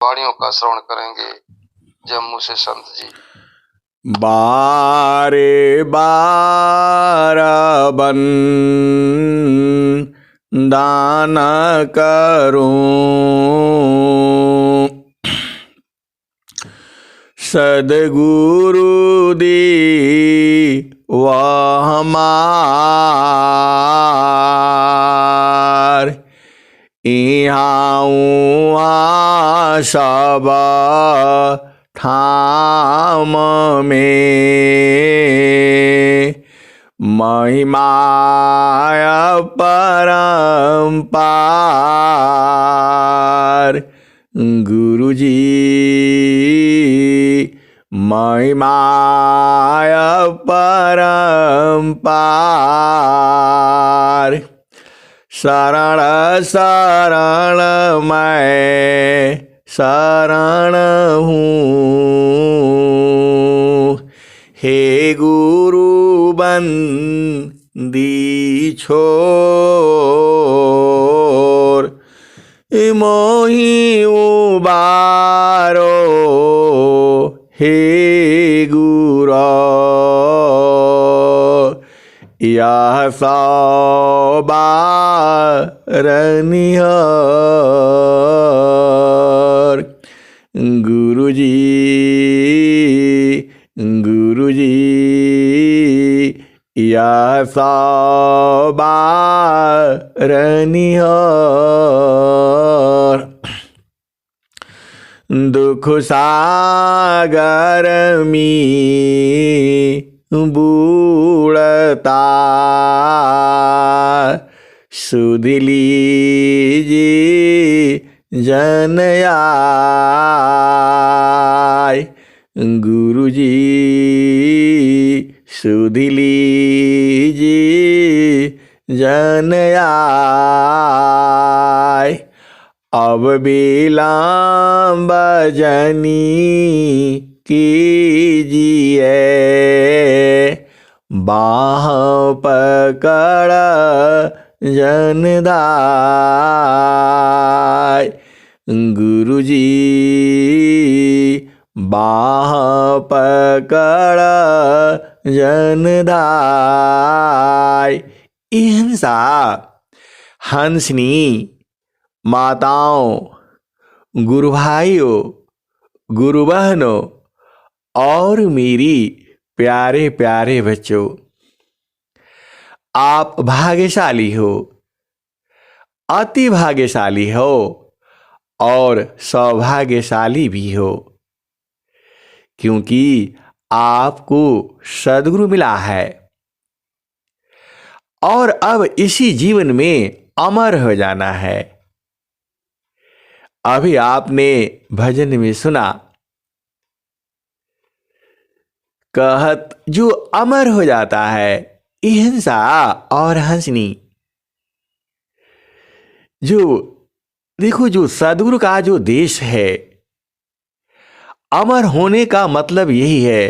वाणियों का श्रवण करेंगे जम्मू से संत जी। बारे बार बन दान करूं, सदगुरु दी वह हमार, इहाँ सब ठाम में महिमाय परम्पार। गुरुजी महिमाय परम्पार, शरण शरण मैं शरण हूँ, हे गुरु बंदी छोर, मोहि उबारो हे गुरु, यह सौबारनिहर। गुरुजी गुरुजी यह सौबारनिहर। दुख सागर में बूढ़ता सुध लीजिए जन आय। गुरुजी सुध लीजिए जन आय। अब विलम्ब जनी कीजिए, बाह पकड़ जनदाय। गुरुजी बाह पकड़ जनदाय। अहिंसा हंसनी माताओं, गुरु भाइयों, गुरु बहनों और मेरी प्यारे प्यारे बच्चों, आप भाग्यशाली हो, अति भाग्यशाली हो और सौभाग्यशाली भी हो, क्योंकि आपको सद्गुरु मिला है और अब इसी जीवन में अमर हो जाना है। अभी आपने भजन में सुना, कहत जो अमर हो जाता है अहिंसा और हंसनी। जो देखो, जो सद्गुरु का जो देश है, अमर होने का मतलब यही है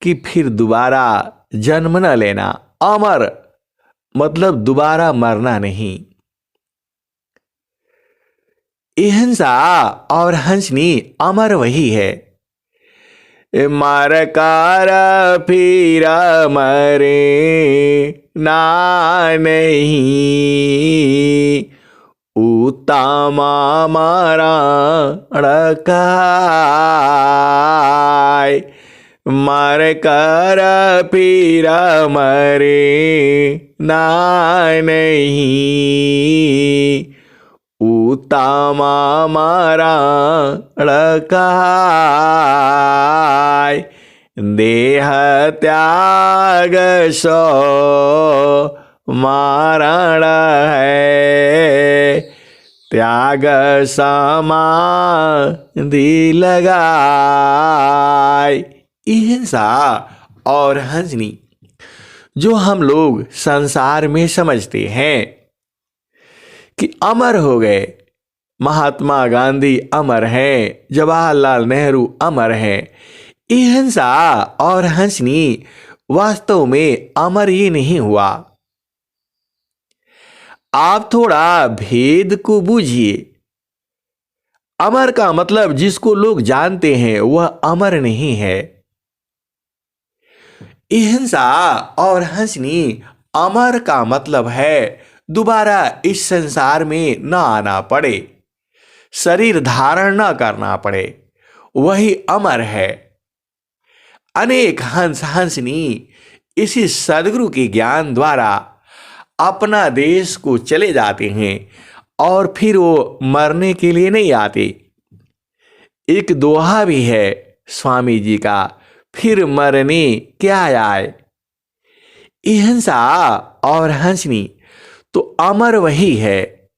कि फिर दोबारा जन्म न लेना। अमर मतलब दोबारा मरना नहीं। अहिंसा और हंसनी अमर वही है। मर कर फिर मरे ना नहीं, उत्तम मरण काय। मर कर फिर मरे ना नहीं, उत्तम मरण काय। देह त्याग सो मरण है, त्याग समाधि लगाय। अहिंसा और हंसनी जो हम लोग संसार में समझते हैं कि अमर हो गए, महात्मा गांधी अमर हैं, जवाहरलाल नेहरू अमर हैं, अहिंसा और हंसनी वास्तव में अमर ही नहीं हुआ। आप थोड़ा भेद को बूझिए। अमर का मतलब जिसको लोग जानते हैं वह अमर नहीं है। अहिंसा और हंसनी अमर का मतलब है दोबारा इस संसार में न आना पड़े, शरीर धारण न करना पड़े, वही अमर है। अनेक हंस हंसनी इसी सदगुरु के ज्ञान द्वारा अपना देश को चले जाते हैं और फिर वो मरने के लिए नहीं आते। एक दोहा भी है स्वामी जी का, फिर मरने क्या आए। अहिंसा और हंसनी तो अमर वही है।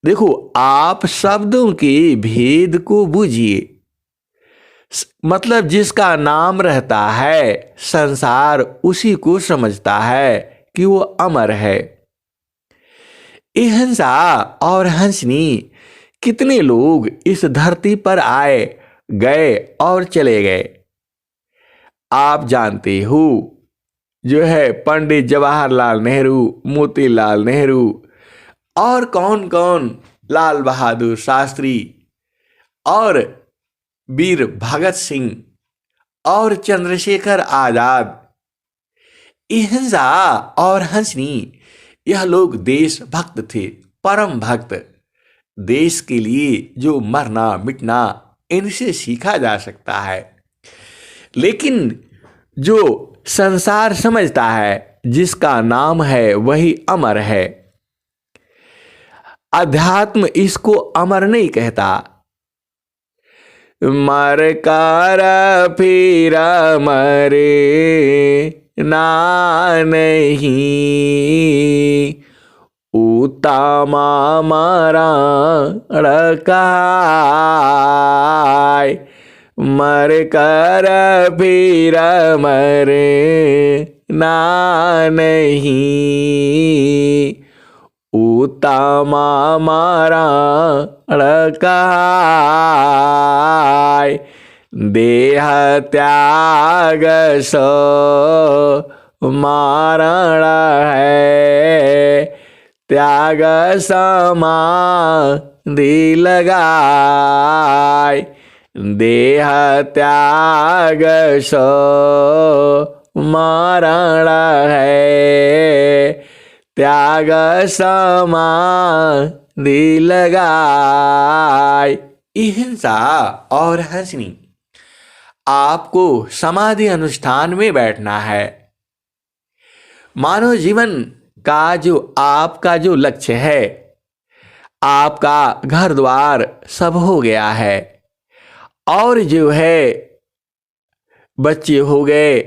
देखो, आप शब्दों के भेद को बूझिए। मतलब जिसका नाम रहता है संसार उसी को समझता है कि वो अमर है। अहिंसा और हंसनी कितने लोग इस धरती पर आए गए और चले गए। आप जानते हो, जो है पंडित जवाहरलाल नेहरू, मोतीलाल नेहरू और कौन कौन, लाल बहादुर शास्त्री और वीर भगत सिंह और चंद्रशेखर आजाद। अहिंसा और हंसनी यह लोग देशभक्त थे, परम भक्त। देश के लिए जो मरना मिटना इनसे सीखा जा सकता है। लेकिन जो संसार समझता है जिसका नाम है वही अमर है। अध्यात्म इसको अमर नहीं कहता। मर कर फिर मरे ना नहीं, उतामा मरण कहाय। मर कर फिर मरे ना नहीं, उतामा मरण कहाय। देह त्याग सो मरण है, त्याग समाधि लगाय। देह त्याग सो मरण है, त्याग समाधि लगाय। अहिंसा और हंसनी आपको समाधि अनुष्ठान में बैठना है। मानव जीवन का जो आपका जो लक्ष्य है, आपका घर द्वार सब हो गया है और जो है बच्चे हो गए,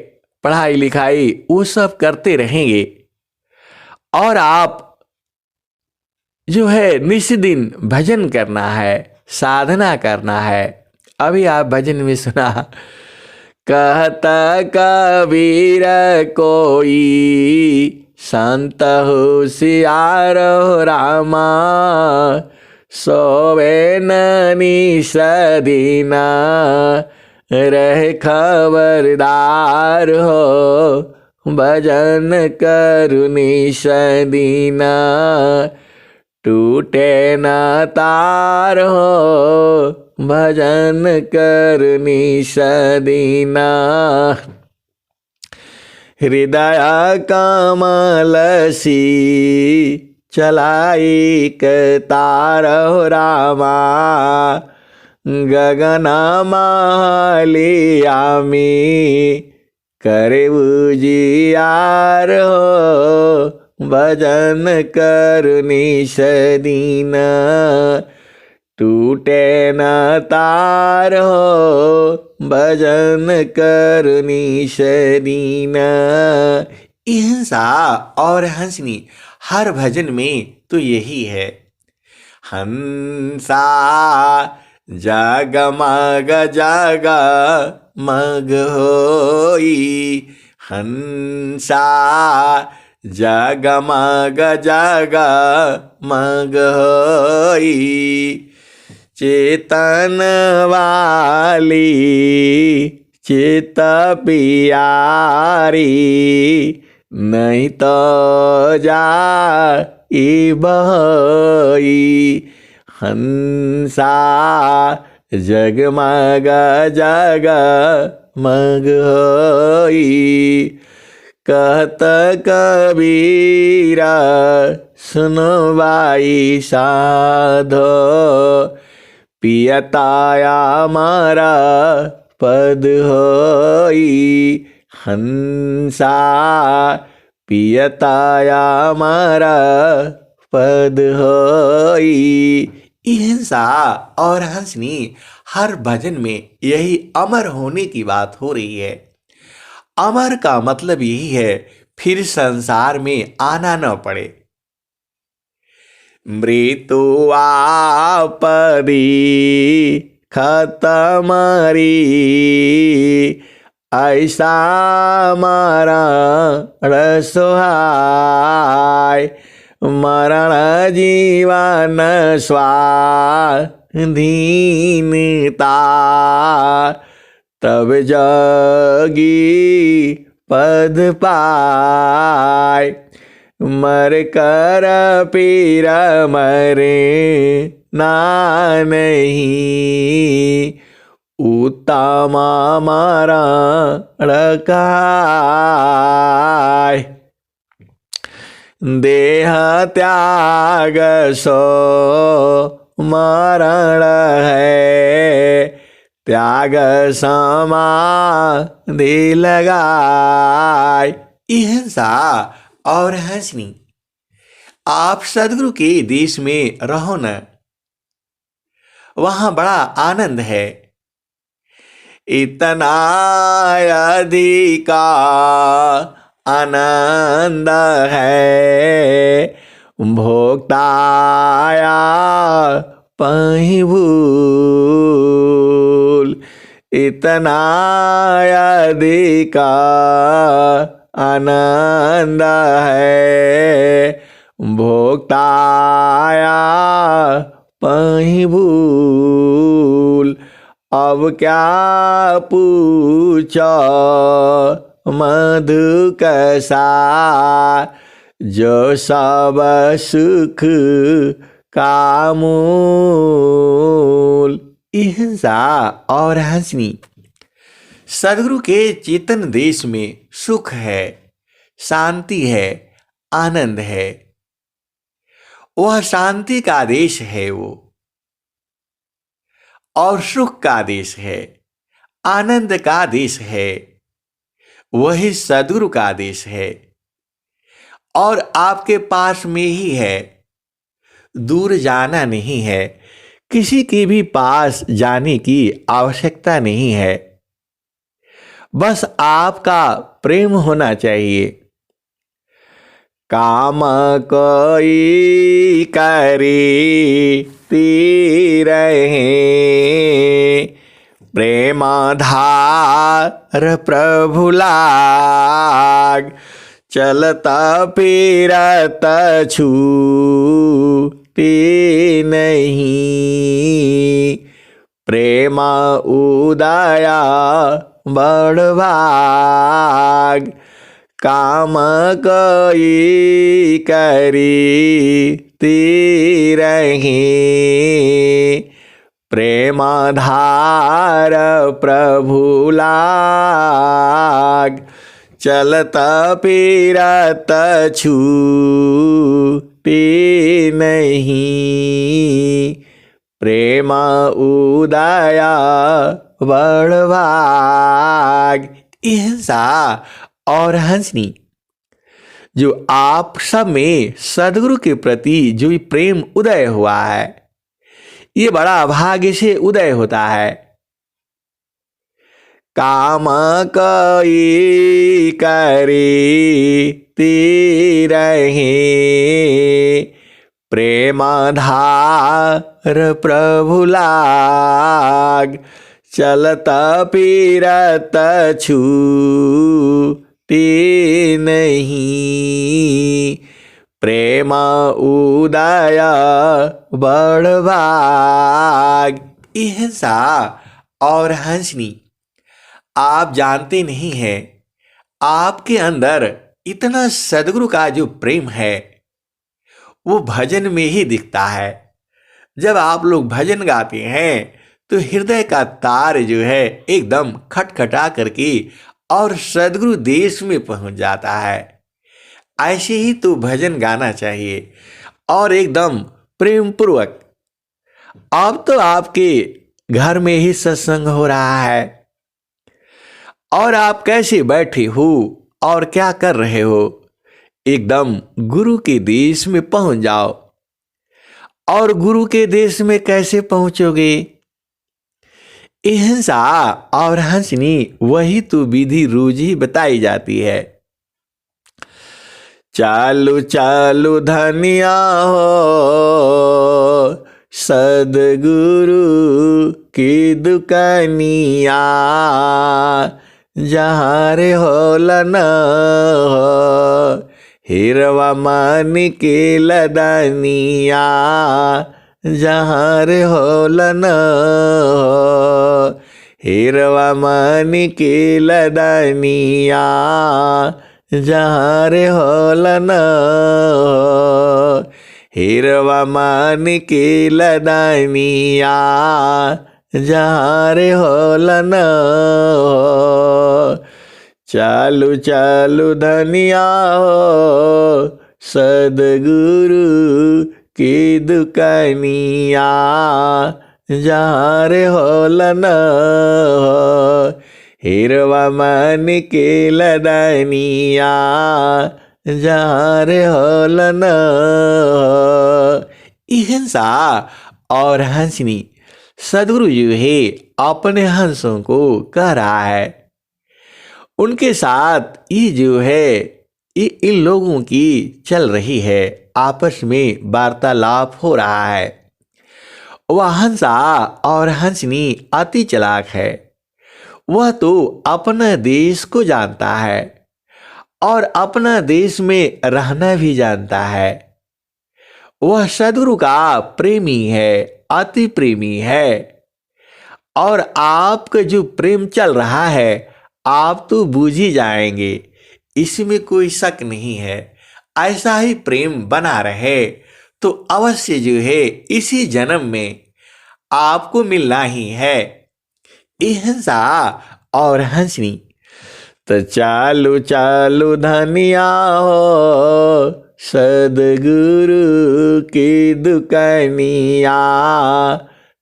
पढ़ाई लिखाई वो सब करते रहेंगे और आप जो है निस्दिन भजन करना है, साधना करना है। अभी आप भजन में सुना, कहता कबीर कोई संत होशियार रामा, सोवे निस दीना, रह खबरदार हो, भजन करू निस दीना। टूटे न तार हो, भजन करू निस दीना। हृदय कमल सी चलाई तार हो रामा, गगन मालिया में करे उजियार हो, भजन करू निस दीना। टूटे न तार हो, भजन करू निस दीना। अहिंसा और हंसनी हर भजन में तो यही है। हंसा जगमग जगमग होई, हंसा जगमग जगमग होई। चेतन वाली चित पियारी, नहीं तो जा बहई। हंसा जगमग जगमग होई। कहत कबीरा सुनो भाई साधो, पियताया मारा पद होई। हंसा पियताया मारा पद होई। हिंसा और हंसनी हर भजन में यही अमर होने की बात हो रही है। अमर का मतलब यही है फिर संसार में आना न पड़े। मृत्यु आपदी खतमरी, ऐसा मरण सोहाय। मरण जीवन स्वाधीनता, तब जगी पद पाय। मर कर पीर मरे ना नहीं, उत्तम मरण काय। देह त्याग सो मरण है, त्याग समाधि लगाय। हिंसा और हंसनी आप सदगुरु के देश में रहो न, वहां बड़ा आनंद है। इतना अधिका आनंद है, भोक्ताया पही भूल। इतना अधिका आनंद है, भोक्ताया पही भूल। अब क्या पूछो मधु कैसा, जो सब सुख का मूल। हिंसा और हंसनी सदगुरु के चेतन देश में सुख है, शांति है, आनंद है। वह शांति का देश है वो, और सुख का देश है, आनंद का देश है। वही सदगुरु का देश है और आपके पास में ही है, दूर जाना नहीं है। किसी के भी पास जाने की आवश्यकता नहीं है, बस आपका प्रेम होना चाहिए। काम कोई करी ती रहे, प्रेम धार प्रभु लाग। चलता फिरत छूटी नहीं, प्रेम उदया बड़ भाग। काम कोई करी ती रही, प्रेम धार प्रभु लाग। चलत फिरत छूटी नहीं, प्रेम उदया बड़ भाग। हिंसा और हंसनी जो आप सब में सदगुरु के प्रति जो भी प्रेम उदय हुआ है, ये बड़ा भाग्य से उदय होता है। काम कोई करी ती रहे, प्रेम धार प्रभु लाग। चलत फिरत छूटी नहीं, प्रेम उदय बड़ भाग। हिंसा और हंसनी आप जानते नहीं हैं, आपके अंदर इतना सदगुरु का जो प्रेम है वो भजन में ही दिखता है, जब आप लोग भजन गाते हैं तो हृदय का तार जो है एकदम खटखटा करके और सद्गुरु देश में पहुंच जाता है। ऐसे ही तो भजन गाना चाहिए और एकदम प्रेम पूर्वक। अब तो आपके घर में ही सत्संग हो रहा है और आप कैसे बैठे हो और क्या कर रहे हो, एकदम गुरु के देश में पहुंच जाओ। और गुरु के देश में कैसे पहुंचोगे? अहिंसा और हंसनी वही तो विधि रोज ही बताई जाती है। चालू चालू धनिया हो सदगुरु की दुकानिया, जहाँ रे होलन हो हिरवा मानी के लदनिया, जहाँ रे होलन हो हिरवा मानी के लदनिया, जहाँ रे होलन हो हिरवा मानी के लदनिया, जहाँ रे होलन हो। चालू चालू धनिया हो सदगुरु की दुकानिया, जहाँ रे होलन हो हिरवा मानी के लदनिया, जहाँ रे होलन हो। अहिंसा और हंसनी सद्गुरु जी है अपने हंसों को कह रहा है। उनके साथ ये जो है ये इन लोगों की चल रही है, आपस में वार्तालाप हो रहा है। वह हंसा और हंसनी अति चालाक है। वह तो अपना देश को जानता है और अपना देश में रहना भी जानता है। वह सद्गुरु का प्रेमी है, अति प्रेमी है। और आपका जो प्रेम चल रहा है आप तो बूझ ही जाएंगे, इसमें कोई शक नहीं है। ऐसा ही प्रेम बना रहे तो अवश्य जो है इसी जन्म में आपको मिलना ही है। अहिंसा और हंसनी तो चालू चालू धनिया हो सदगुरु की दुकानिया,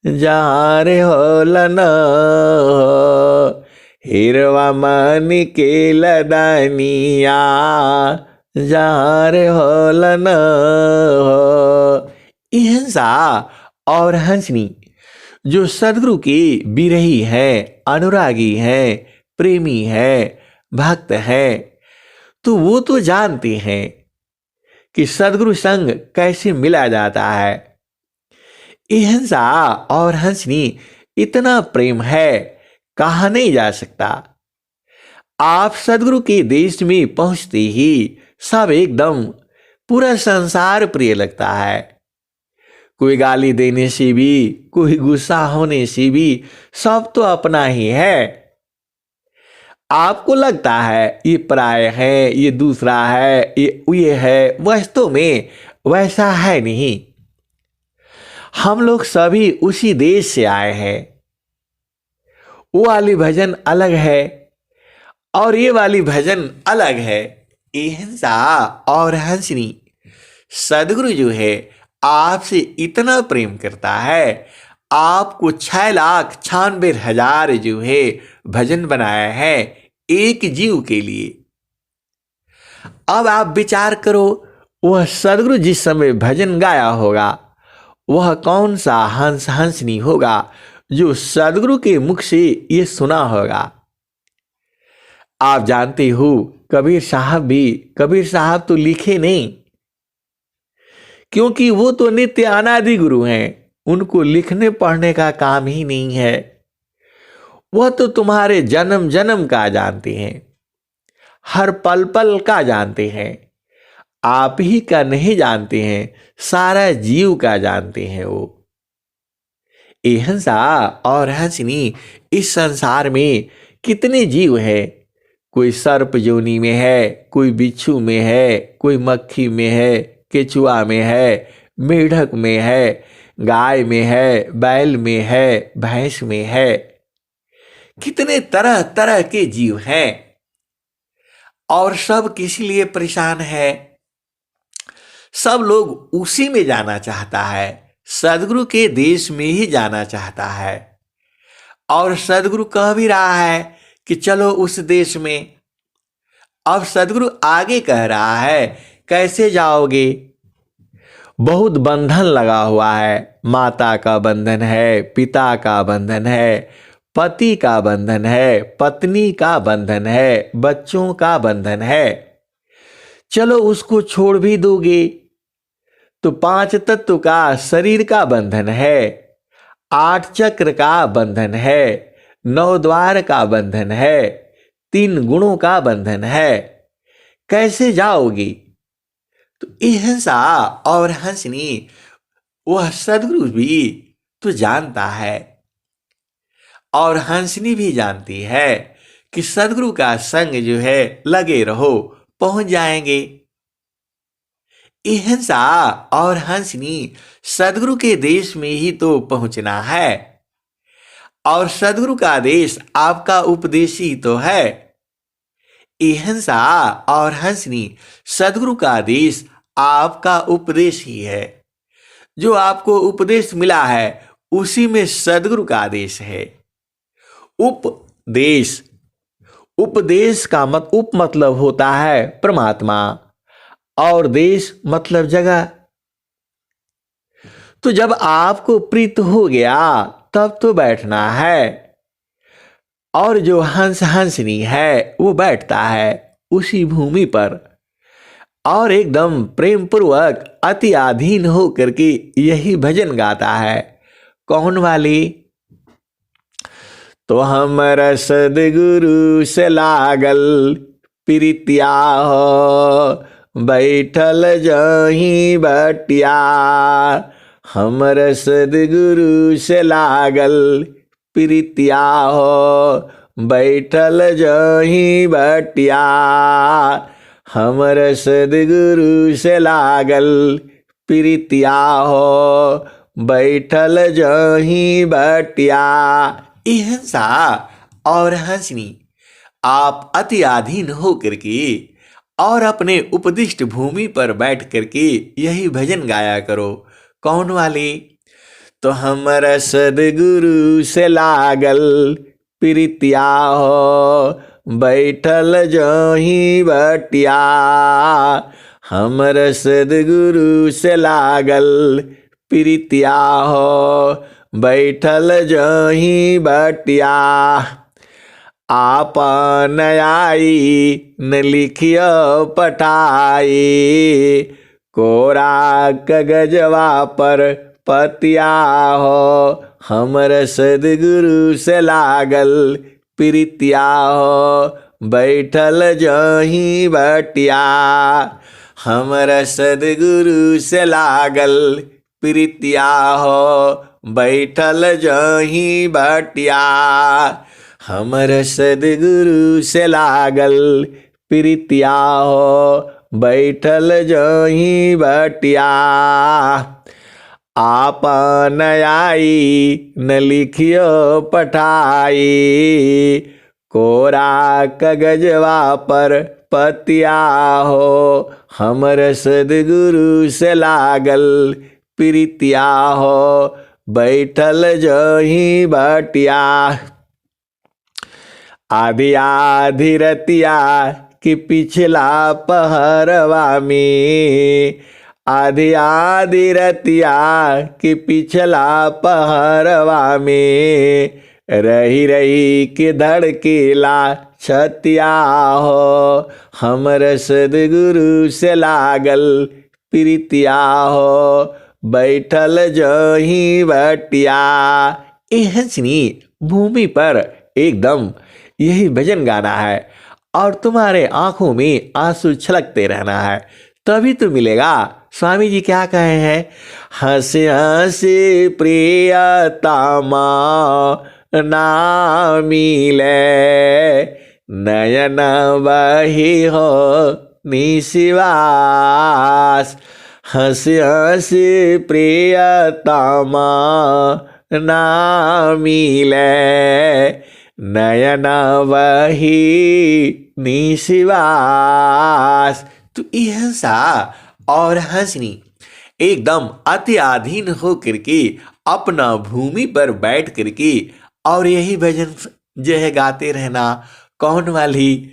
जहाँ रे होलन हो हिरवा मानी के लदनिया, जहाँ रे होलन हो। अहिंसा और हंसनी जो सद्गुरु की बिरही है, अनुरागी है, प्रेमी है, भक्त है, तो वो तो जानते हैं कि सद्गुरु संग कैसे मिला जाता है। अहिंसा और हंसनी इतना प्रेम है कहा नहीं जा सकता। आप सद्गुरु के देश में पहुंचते ही सब एकदम पूरा संसार प्रिय लगता है। कोई गाली देने से भी, कोई गुस्सा होने से भी सब तो अपना ही है। आपको लगता है ये पराया है, ये दूसरा है, ये है, वास्तव में वैसा है नहीं। हम लोग सभी उसी देश से आए हैं। वो वाली भजन अलग है और ये वाली भजन अलग है। अहिंसा और हंसनी सद्गुरु जो है आपसे इतना प्रेम करता है, आपको 6,96,000 जो है भजन बनाया है एक जीव के लिए। अब आप विचार करो, वह सद्गुरु जिस समय भजन गाया होगा वह कौन सा हंस हंसनी होगा जो सद्गुरु के मुख से ये सुना होगा। आप जानते हो कबीर साहब तो लिखे नहीं, क्योंकि वो तो नित्य अनादि गुरु हैं। उनको लिखने पढ़ने का काम ही नहीं है। वह तो तुम्हारे जन्म जन्म का जानते हैं, हर पल पल का जानते हैं। आप ही का नहीं जानते हैं, सारा जीव का जानते हैं वो। अहिंसा और हंसनी इस संसार में कितने जीव हैं। कोई सर्प योनि में है, कोई बिच्छू में है, कोई मक्खी में है, केचुआ में है, मेढक में है, गाय में है, बैल में है, भैंस में है। कितने तरह तरह के जीव हैं और सब किस लिए परेशान है? सब लोग उसी में जाना चाहता है, सदगुरु के देश में ही जाना चाहता है। और सदगुरु कह भी रहा है कि चलो उस देश में। अब सदगुरु आगे कह रहा है, कैसे जाओगे? बहुत बंधन लगा हुआ है। माता का बंधन है, पिता का बंधन है, पति का बंधन है, पत्नी का बंधन है, बच्चों का बंधन है। चलो उसको छोड़ भी दोगे तो 5 तत्व का शरीर का बंधन है, 8 चक्र का बंधन है, 9 द्वार का बंधन है, 3 गुणों का बंधन है। कैसे जाओगी? तो अहिंसा और हंसनी वह सदगुरु भी तो जानता है और हंसनी भी जानती है कि सदगुरु का संग जो है लगे रहो, पहुंच जाएंगे। अहिंसा और हंसनी सदगुरु के देश में ही तो पहुंचना है और सदगुरु का देश आपका उपदेश ही तो है। अहिंसा और हंसनी सदगुरु का देश आपका उपदेश ही है। जो आपको उपदेश मिला है उसी में सदगुरु का आदेश है। उपदेश, उपदेश का उप मतलब होता है परमात्मा और देश मतलब जगह। तो जब आपको प्रीत हो गया तब तो बैठना है और जो हंस हंसनी है वो बैठता है उसी भूमि पर और एकदम प्रेम पूर्वक अति अधीन हो करके यही भजन गाता है। कौन वाली? तो हमरा सदगुरु से लागल प्रीतिया हो, बैठल जही बटिया। हमरा सदगुरु से लागल प्रीतिया हो, बैठल जही बटिया। हमरा सदगुरु से लागल प्रीतिया हो, बैठल जही बटिया। अहिंसा और हंसनी आप अति अधीन हो करके और अपने उपदिष्ट भूमि पर बैठ करके यही भजन गाया करो। कौन वाले? तो हमरा सदगुरु से लागल प्रीतिया हो, बैठल जही बटिया। हमरा सदगुरु से लागल प्रीतिया हो, बैठल जही बटिया। आपन आई न लिखियो पठाई, कोरा कागजवा पर पतिया हो। हमरा सदगुरु से लागल प्रीतिया हो, बैठल जही बटिया। हमरा सदगुरु से लागल प्रीतिया हो, बैठल जही बटिया। हमरा सदगुरु से लागल प्रीतिया हो, बैठल जही बटिया। आपन आई न लिखियो पठाई, कोरा कागजवा पर पतिया हो। हमरा सदगुरु से लागल प्रीतिया हो, बैठल जही बटिया। आधी आधी रतिया कि पिछला पहरवा में, आधी आधी रतिया कि पिछला पहरवा में, रही रही के धड़केला छतिया हो। हमरा सदगुरु से लागल प्रीतिया हो, बैठल जही बटिया। हंसनी भूमि पर एकदम यही भजन गाना है और तुम्हारे आंखों में आंसू छलकते रहना है, तभी तो मिलेगा। स्वामी जी क्या कहे हैं? हंसे हंसे प्रियतमा ना मिले, नयन बही हो निशिवास। हंस हंस प्रियतमा ना मिले, नयन वही निशिवास। तो यह हंसा और हंसनी एकदम अति अधीन होकर के अपना भूमि पर बैठ करके और यही भजन जो है गाते रहना। कौन वाली?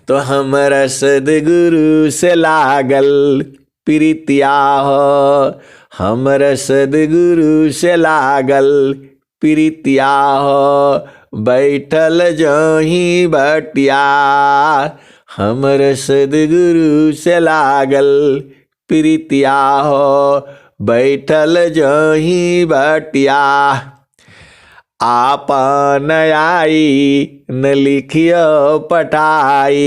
तो हमरा सदगुरु से लागल प्रीतिया हो, हमरा सदगुरु से लागल प्रीतिया हो, बैठल जहीं बटिया, हमरा सदगुरु से लागल प्रीतिया हो, बैठल जहीं बटिया। आपन आई न लिखियो पटाई,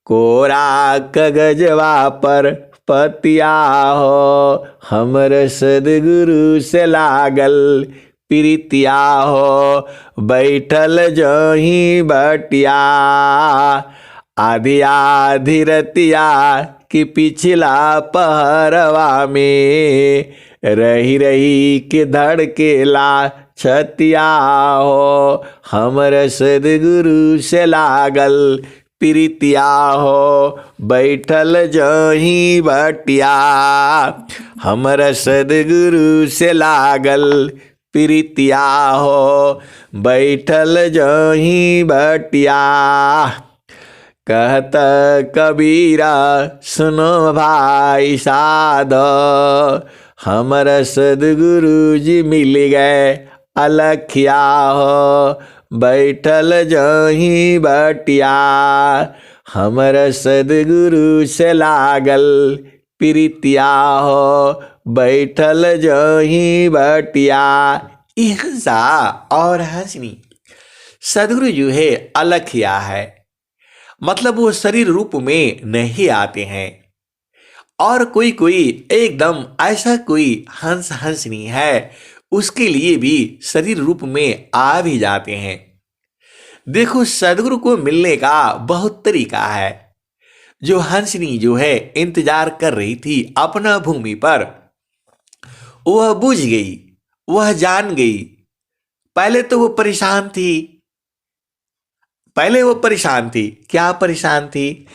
कोरा कागजवा पर पतिया हो, हमर सदगुरु से लागल प्रीतिया हो, बैठल जहीं बटिया। आधी आधी रतिया कि पिछला पहरवा में, रही रही के धड़केला छतिया हो, हमर सदगुरु से लागल प्रीतिया हो, बैठल जहीं बटिया, हमर सदगुरु से लागल प्रीतिया हो, बैठल जहीं बटिया। कहत कबीरा सुनो भाई साधो, हमर सदगुरु जी मिल गए अलखिया हो, बैठल जहीं बटिया, हमर सदगुरु से लागल प्रीतिया हो, बैठल जहीं बटिया। हंसा और हंसनी सदगुरु जो है अलखिया है, मतलब वो शरीर रूप में नहीं आते हैं। और कोई कोई एकदम ऐसा कोई हंस हंसनी है, उसके लिए भी शरीर रूप में आ भी जाते हैं। देखो सदगुरु को मिलने का बहुत तरीका है। जो हंसनी जो है इंतजार कर रही थी अपना भूमि पर, वह बुझ गई, वह जान गई। पहले तो वो परेशान थी, पहले वो परेशान थी। क्या परेशान थी?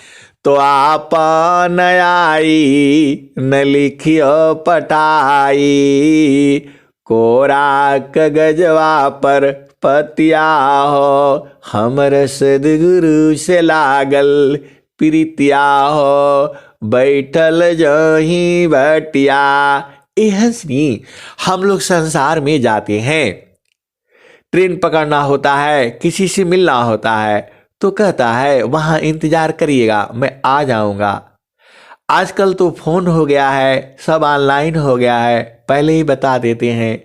तो आपन आई न लिखियो पटाई, कोरा कागजवा पर पतिया हो, हमर सदगुरु से लागल प्रीतिया हो, बैठल जहीं बटिया। हंसनी हम लोग संसार में जाते हैं, ट्रेन पकड़ना होता है, किसी से मिलना होता है, तो कहता है वहाँ इंतजार करिएगा मैं आ जाऊँगा। आजकल तो फ़ोन हो गया है, सब ऑनलाइन हो गया है, पहले ही बता देते हैं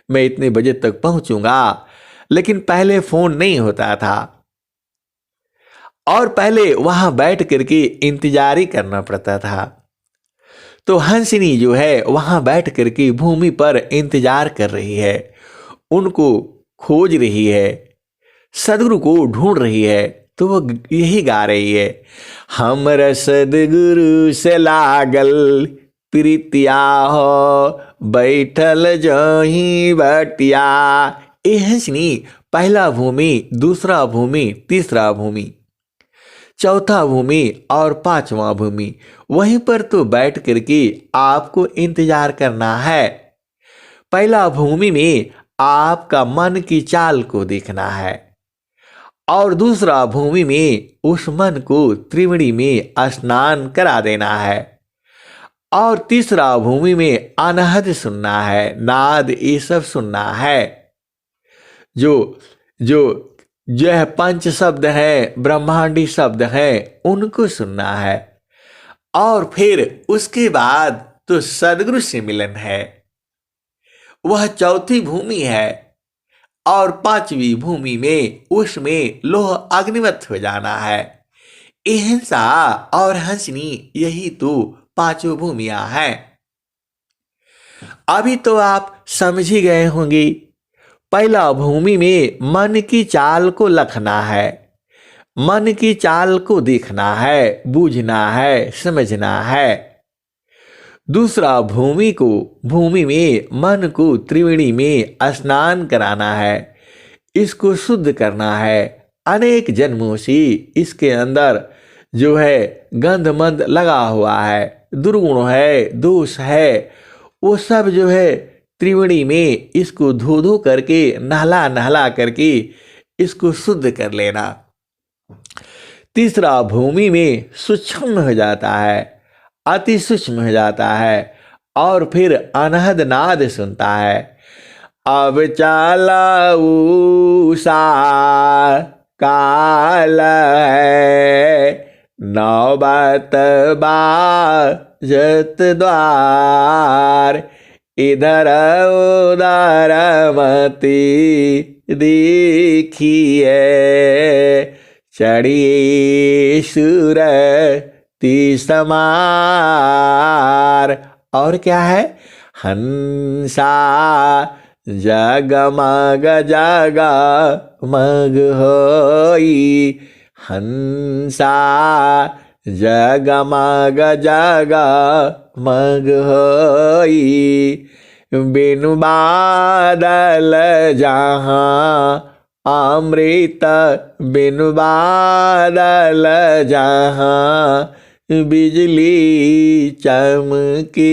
मैं इतने बजे तक पहुँचूँगा। लेकिन पहले फ़ोन नहीं होता था और पहले वहाँ बैठ करके इंतजार ही करना पड़ता था। तो हंसनी जो है वहाँ बैठ करके भूमि पर इंतजार कर रही है, उनको खोज रही है, सदगुरु को ढूंढ रही है। तो वो यही गा रही है, हमर सदगुरु से लागल प्रीतिया हो, बैठल जहीं बटिया। हंसनी पहला भूमि, दूसरा भूमि, तीसरा भूमि, चौथा भूमि और पांचवा भूमि, वहीं पर तो बैठ करके आपको इंतजार करना है। पहला भूमि में आपका मन की चाल को देखना है और दूसरा भूमि में उस मन को त्रिवेणी में स्नान करा देना है और तीसरा भूमि में अनहद सुनना है, नाद ये सब सुनना है। जो जो जो है पंच शब्द है, ब्रह्मांडी शब्द है, उनको सुनना है। और फिर उसके बाद तो सदगुरु से मिलन है, वह चौथी भूमि है। और पांचवी भूमि में उसमें लोह अग्निवत हो जाना है। अहिंसा और हंसनी यही तो पांचों भूमियां हैं। अभी तो आप समझ ही गए होंगे। पहला भूमि में मन की चाल को लखना है, मन की चाल को देखना है, बूझना है, समझना है। दूसरा भूमि में मन को त्रिवेणी में स्नान कराना है, इसको शुद्ध करना है। अनेक जन्मों से इसके अंदर जो है गंध मंद लगा हुआ है, दुर्गुण है, दोष है, वो सब जो है त्रिवेणी में इसको धो धो करके नहला नहला करके इसको शुद्ध कर लेना। तीसरा भूमि में सूक्ष्म हो जाता है, अति सूक्ष्म हो जाता है और फिर अनहद नाद सुनता है। अब चाला उषा काल है, नौबत बाजत द्वार, इधर उधर मती देखिए, चढ़ी सूरती समार। और क्या है? हंसा जगमग जगमग होई, हंसा जगमग जगमग होई, बिनु बादल जहाँ अमृत, बिनु बादल जहाँ बिजली चमकी,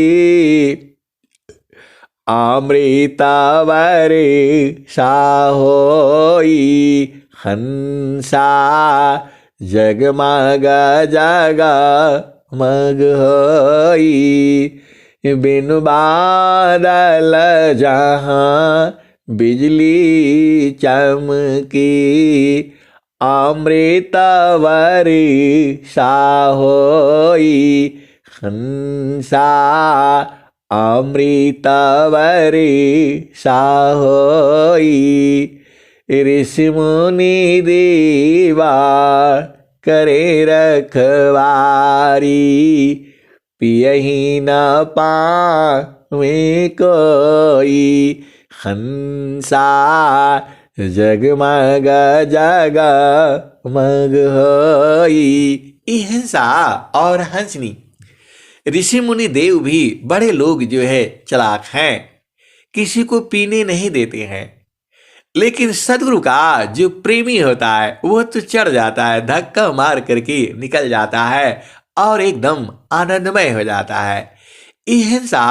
अमृत वर्षा होई, हंसा जगमग जगमग होई, बिनु बादल जहाँ बिजली चमकी, अमृत वर्षा होई, हंसा अमृत वर्षा होई, ऋषि मुनि देवा करे रखवारी, पियहि न पावे कोई, हंसा जगमग जगमग होई। ये हंसा और हंसनी ऋषि मुनि देव भी बड़े लोग जो है चालाक हैं, किसी को पीने नहीं देते हैं, लेकिन सदगुरु का जो प्रेमी होता है वो तो चढ़ जाता है, धक्का मार करके निकल जाता है और एकदम आनंदमय हो जाता है। ये हंसा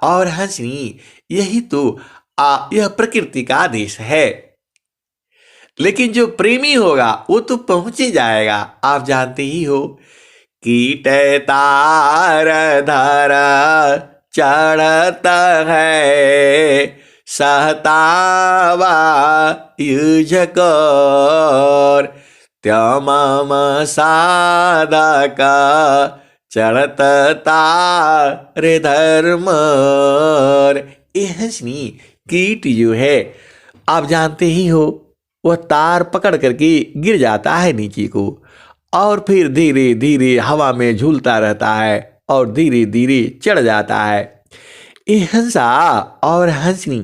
और हंसनी यही तो यह प्रकृति का आदेश है। लेकिन जो प्रेमी होगा वो तो पहुंच ही जाएगा। आप जानते ही हो, कीट तार धर चढ़ता है, सहतावा युझकोर, त्यमम साधक चढ़त तार धर्म। ये हंसनी कीट जो है आप जानते ही हो, वह तार पकड़ करके गिर जाता है नीचे को और फिर धीरे धीरे हवा में झूलता रहता है और धीरे धीरे चढ़ जाता है। ये हंसा और हंसनी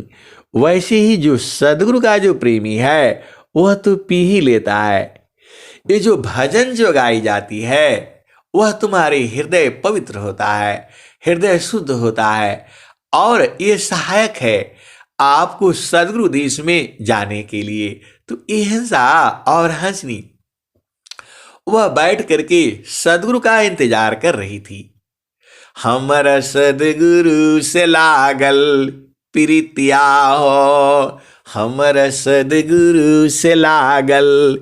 वैसे ही जो सदगुरु का जो प्रेमी है वह तो पी ही लेता है। ये जो भजन जो गाई जाती है वह तुम्हारे हृदय पवित्र होता है, हृदय शुद्ध होता है और ये सहायक है आपको सदगुरु देश में जाने के लिए। तो ये हंसा और हंसनी वह बैठ करके सदगुरु का इंतजार कर रही थी। हमर सदगुरु से लागल प्रीतिया हो, हमर सदगुरु से लागल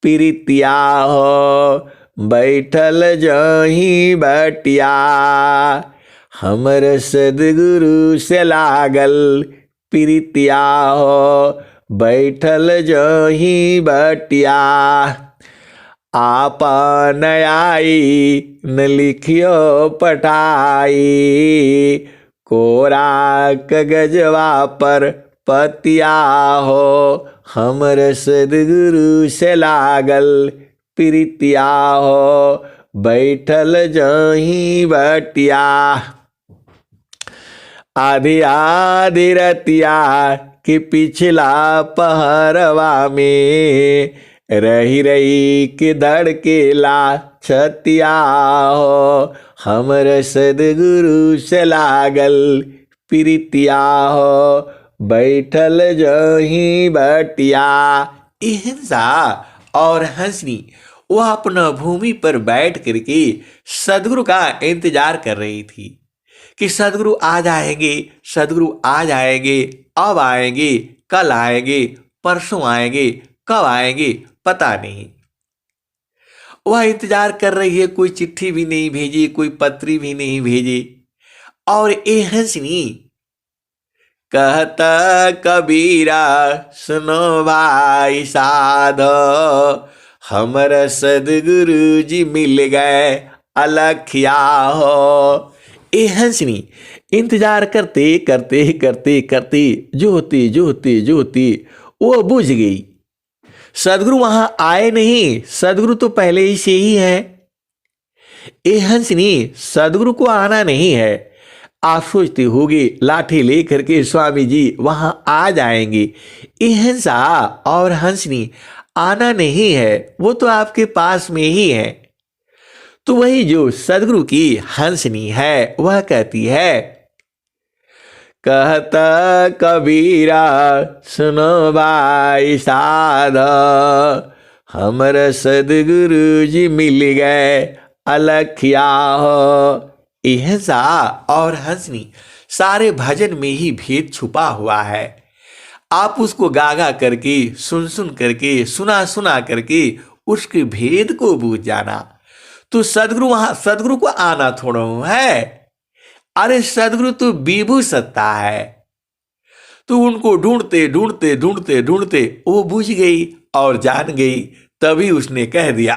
प्रीतिया हो, बैठल जही बटिया, हमर सदगुरु से लागल प्रीतिया हो, बैठल जही बटिया, आपन आई न लिखियो पठाई, कोरा कागजवा पर पतिया हो, हमर सदगुरु से लागल प्रीतिया हो, बैठल जही बटिया। आधी आधी रतिया कि पिछला पहरवा में, रही रही कि धड़केला छतिया हो, हमर सदगुरु से लागल प्रीतिया हो, बैठल जही बटिया। हिंसा और हंसनी वह अपना भूमि पर बैठ करके सदगुरु का इंतजार कर रही थी कि सदगुरु आ जाएंगे, सदगुरु आ जाएंगे, अब आएंगे, कल आएंगे, परसों आएंगे, कब आएंगे पता नहीं। वह इंतजार कर रही है, कोई चिट्ठी भी नहीं भेजी, कोई पत्री भी नहीं भेजी। और ए हंसनी कहता कबीरा सुनो भाई साधो, हमर सदगुरु जी मिल गए अलखिया हो। ए हंसनी इंतजार करते करते करते करते जोती जोती जोती वो बुझ गई। सदगुरु वहां आए नहीं, सदगुरु तो पहले ही से ही है। ए हंसनी सदगुरु को आना नहीं है। आप सोचते होगे लाठी लेकर के स्वामी जी वहां आ जाएंगे। ए हंसा और हंसनी आना नहीं है, वो तो आपके पास में ही है। तो वही जो सदगुरु की हंसनी है वह कहती है, कहता कबीरा सुनो भाई साध, हमर सदगुरु जी मिल गए अलखिया हो। हंसा और हंसनी सारे भजन में ही भेद छुपा हुआ है। आप उसको गा गा करके सुन सुन करके सुना सुना करके उसके भेद को बूझ जाना। तो सदगुरु वहां सदगुरु को आना थोड़ा है। अरे सदगुरु तो विभू सत्ता है। तो उनको ढूंढते ढूंढते ढूंढते ढूंढते वो बुझ गई और जान गई। तभी उसने कह दिया,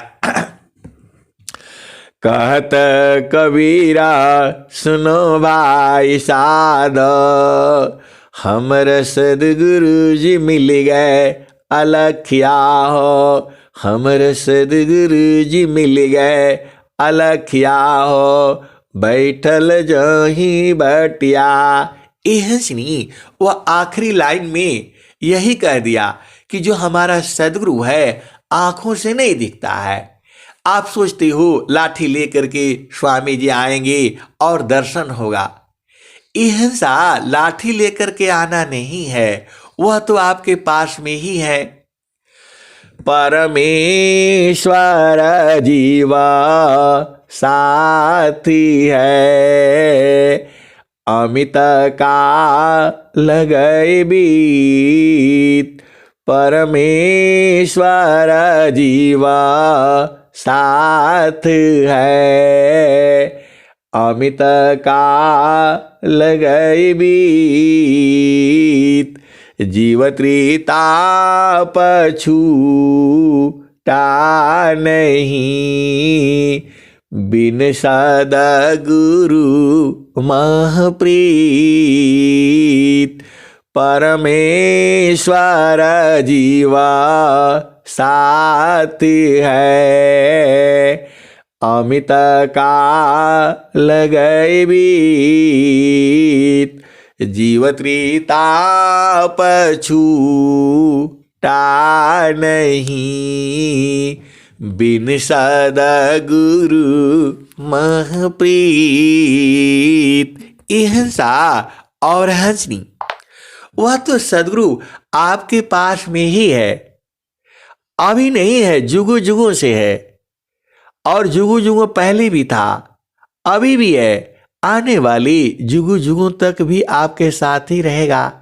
कहत कबीरा सुनो भाई साध, हमर सदगुरु जी मिल गए अलखिया हो, हमर सदगुरु जी मिल गए अलखिया हो, बैठल जही बटिया। ए हंसनी वह आखिरी लाइन में यही कह दिया कि जो हमारा सदगुरु है आंखों से नहीं दिखता है। आप सोचते हो लाठी लेकर के स्वामी जी आएंगे और दर्शन होगा। हिंसा लाठी लेकर के आना नहीं है, वह तो आपके पास में ही है। परमेश्वर जीवा साथी है, अमित का लगई बीत। परमेश्वर जीवा साथ है, अमित का लगई बीत। जीवत्रिता पछूटा नहीं, बिन सदगुरु महप्रीत। परमेश्वर जीवा साथ है, अमित का लगई बीत। जीवत्रिता पछूटा नहीं, बिन सदगुरु महप्रीत। हंसा और हंसनी वह तो सदगुरु आपके पास में ही है। अभी नहीं है, जुगों जुगों से है और जुगों जुगों पहले भी था, अभी भी है, आने वाली जुगों जुगों तक भी आपके साथ ही रहेगा।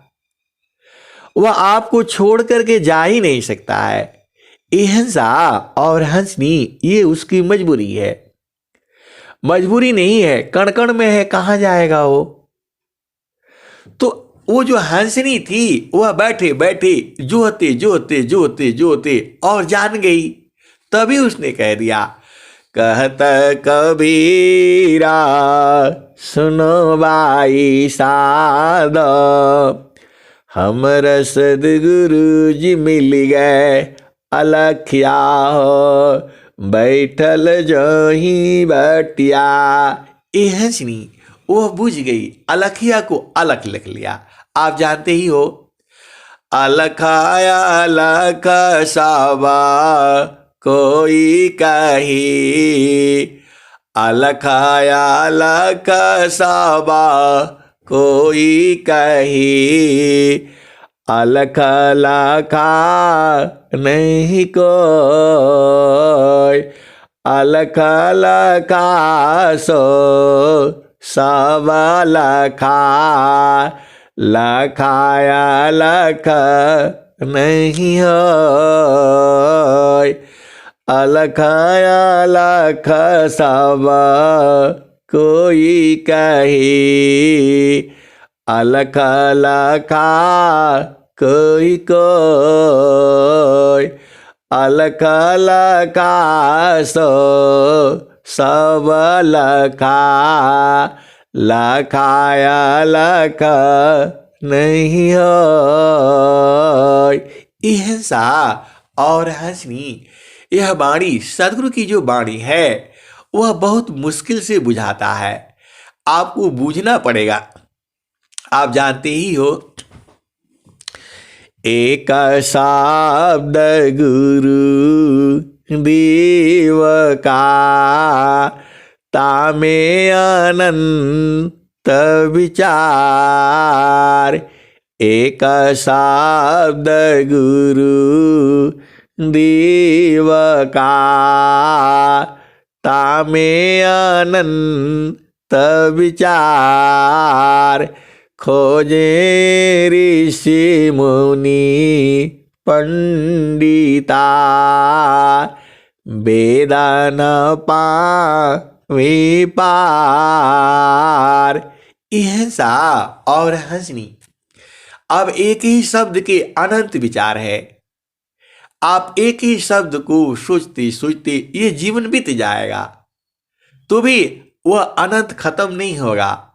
वह आपको छोड़ करके जा ही नहीं सकता है। हंसा और हंसनी ये उसकी मजबूरी है। मजबूरी नहीं है, कण कण में है, कहां जाएगा वो। तो वो जो हंसनी थी वह बैठे बैठे जोते जोते जोते जोते और जान गई। तभी उसने कह दिया, कहता कबीरा सुनो भाई साध, हमर सदगुरु जी मिल गए अलखिया हो, बैठल जही बटिया। ए हंसनी वह बुझ गई, अलखिया को अलख लिख लिया। आप जानते ही हो, अलखाया अलख साबा कोई कही, अलखाया लख सबा कोई कही, अलख लखा नहीं कोई, अलख लखा सो सब लखा, लखाया लख नहीं होय, अलखाया लख सब कोई कही, अलख लखा कोई कोई, अलख लखा सो सब लखा, लखाया लख नहीं होय। अहिंसा और हंसनी, यह वाणी सदगुरु की जो वाणी है वह बहुत मुश्किल से बुझाता है, आपको बूझना पड़ेगा। आप जानते ही हो, एक शब्द गुरु देव का, तामे अनंत विचार, एक शब्द गुरु देव का, तामे अनंत विचार, खोजे ऋषि मुनि पंडिता, वेद न पावे पार। अहिंसा और हंसनी, अब एक ही शब्द के अनंत विचार है। आप एक ही शब्द को सोचते सोचते ये जीवन बीत जाएगा तो भी वह अनंत खत्म नहीं होगा।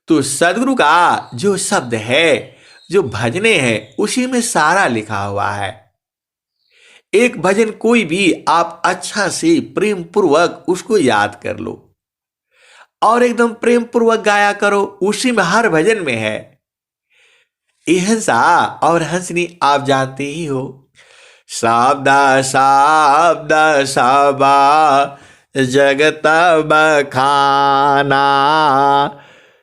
तो सदगुरु का जो शब्द है, जो भजने हैं, उसी में सारा लिखा हुआ है। एक भजन कोई भी आप अच्छा से प्रेम पूर्वक उसको याद कर लो और एकदम प्रेम पूर्वक गाया करो, उसी में हर भजन में है। अहिंसा और हंसनी आप जानते ही हो, शब्द शब्द सबा जगत बखाना,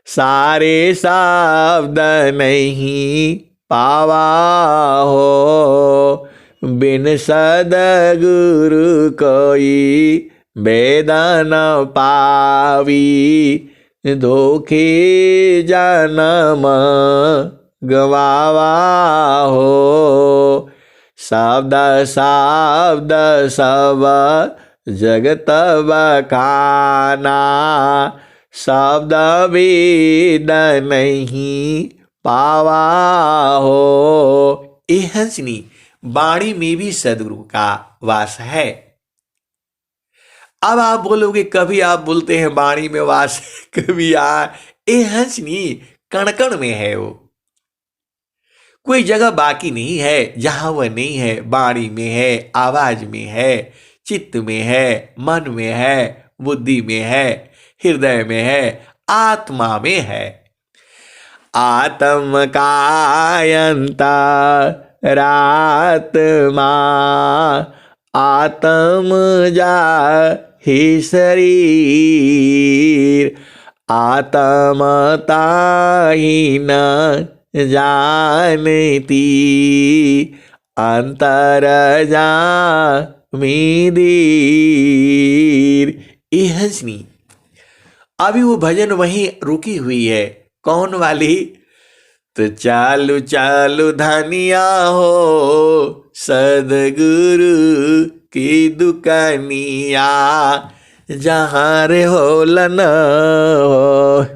सारे शब्द नहीं पावा हो, बिन सदगुरु कोई वेद न पावी, धोखे जन्म गवावा हो, शब्द शब्द सब जगत बखाना, शब्द वेद नहीं पावा हो। ये हंसनी वाणी में भी सदगुरु का वास है। अब आप बोलोगे, कभी आप बोलते हैं वाणी में वास है, कभी ये हंसनी कण कण में है। वो कोई जगह बाकी नहीं है जहां वह नहीं है। वाणी में है, आवाज में है, चित्त में है, मन में है, बुद्धि में है, हृदय में है, आत्मा में है। आत्म कायंता रात्मा, आत्म जा ही शरीर, आत्मता ही न जानती, अंतर जा मीदीर। ये हंसनी, अभी वो भजन वहीं रुकी हुई है। कौन वाली? तो चालू चालू धनिया हो सदगुरु की दुकानिया, जहाँ रे होलन हो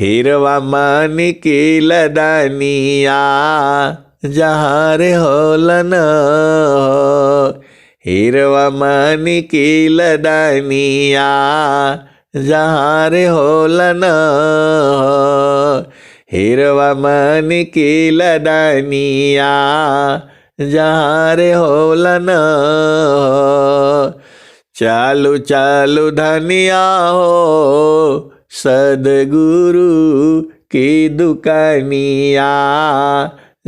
हिरवा मन की लदनिया, जहाँ रे होलन हो हिरवा मन की लदनिया, जहाँ रे होलन हो हिरवा मन की लदनिया, जहाँ रे होलन हो। चालू चालू धनिया हो सदगुरु की दुकानिया,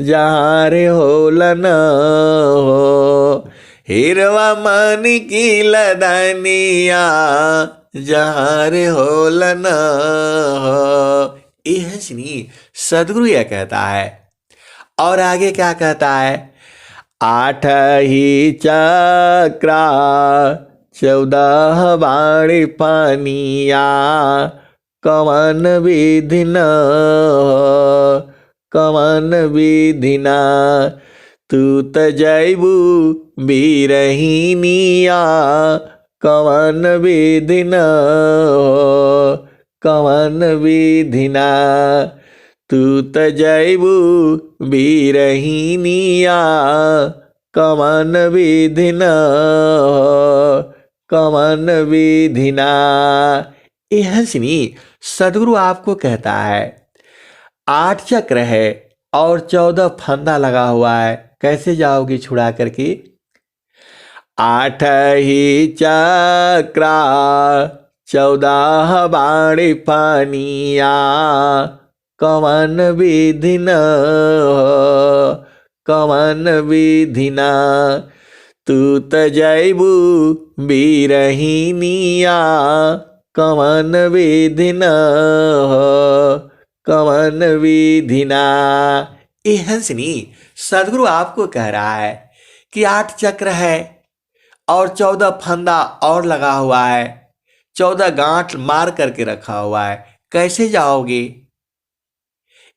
जहाँ रे होलन हो हिरवा मन की लदनिया जहाँ रे होलन हो। ये हंसनी सदगुरु यह कहता है। और आगे क्या कहता है? 8 ही चक्रा 14 बाणी पानिया कवन विधि न कवन विधि न तू त जैबू बीरहीनिया कवन विधि न कवन विधि न तू त जैबू बीरहीनिया कवन विधि न कवन विधि न। ये हंसनी सदगुरु आपको कहता है 8 चक्र है और 14 फंदा लगा हुआ है, कैसे जाओगे छुड़ा करके? 8 ही चक्रा 14 बाणी पानिया कवन विधि न कवन विधि न तू त जैबू बीरहीनिया कवन विधि न कवन विधि न। ये हंसनी सदगुरु आपको कह रहा है कि 8 चक्र है और 14 फंदा और लगा हुआ है, 14 गांठ मार करके रखा हुआ है, कैसे जाओगे?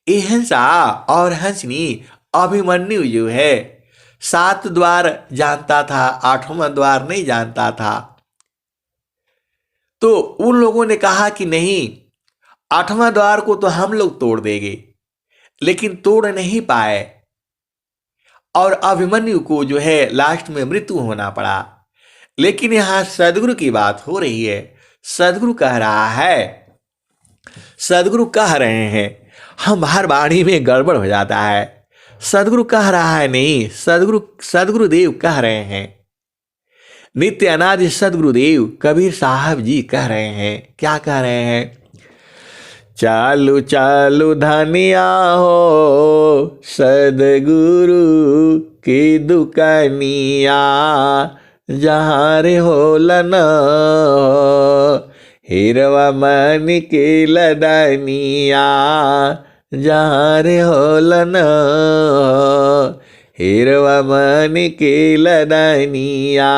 ये हंसा और हंसनी अभिमन्यु जो है 7 द्वार जानता था, 8वां द्वार नहीं जानता था। तो उन लोगों ने कहा कि नहीं, 8वां द्वार को तो हम लोग तोड़ देंगे, लेकिन तोड़ नहीं पाए और अभिमन्यु को जो है लास्ट में मृत्यु होना पड़ा। लेकिन यहां सदगुरु की बात हो रही है। सदगुरु कह रहा है, सदगुरु कह रहे हैं, हम हर वाणी में गड़बड़ हो जाता है। सदगुरु कह रहा है नहीं, सदगुरुदेव कह रहे हैं, नित्य अनादि सदगुरुदेव कबीर साहब जी कह रहे हैं। क्या कह रहे हैं? चालू चालू धनिया हो सदगुरु की दुकानिया जहाँ रे होलन हिरवा मन की लदनिया जहाँ रे होलन हिरवा मन की लदनिया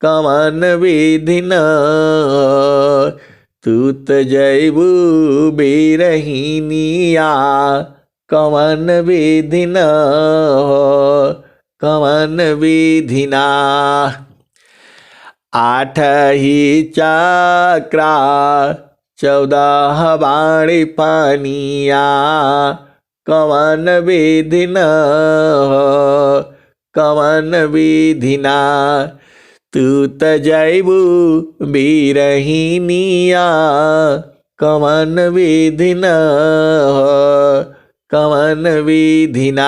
कवन विधि न तू त जैबू बीरहीनिया कवन विधि न कवन विधि न। 8 ही चक्रा 14 बाणी पानिया कवन विधि न कवन विधि न तू त जैबू बीरहीनिया कवन विधि न कवन विधि न।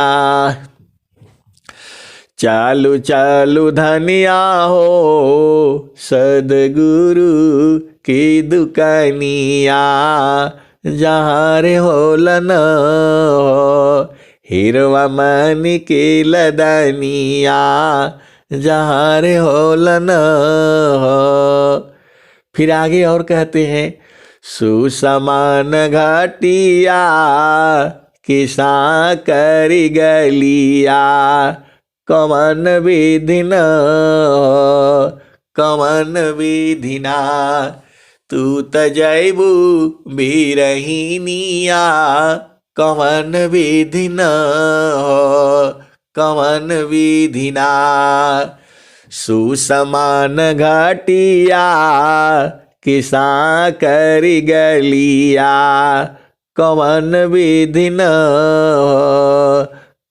चालू चालू धनिया हो सदगुरु की दुकानिया जहाँ रे होलन हिरवा मन की लदनिया जहाँ रे होलन। फिर आगे और कहते हैं, सुसमान घाटिया किसा करी गलिया कवन विधि न कवन विधि न तू त जैबू बीरहीनिया कवन विधि न कवन विधि न। सुसमान घाटिया किसा करी गलिया कवन विधि न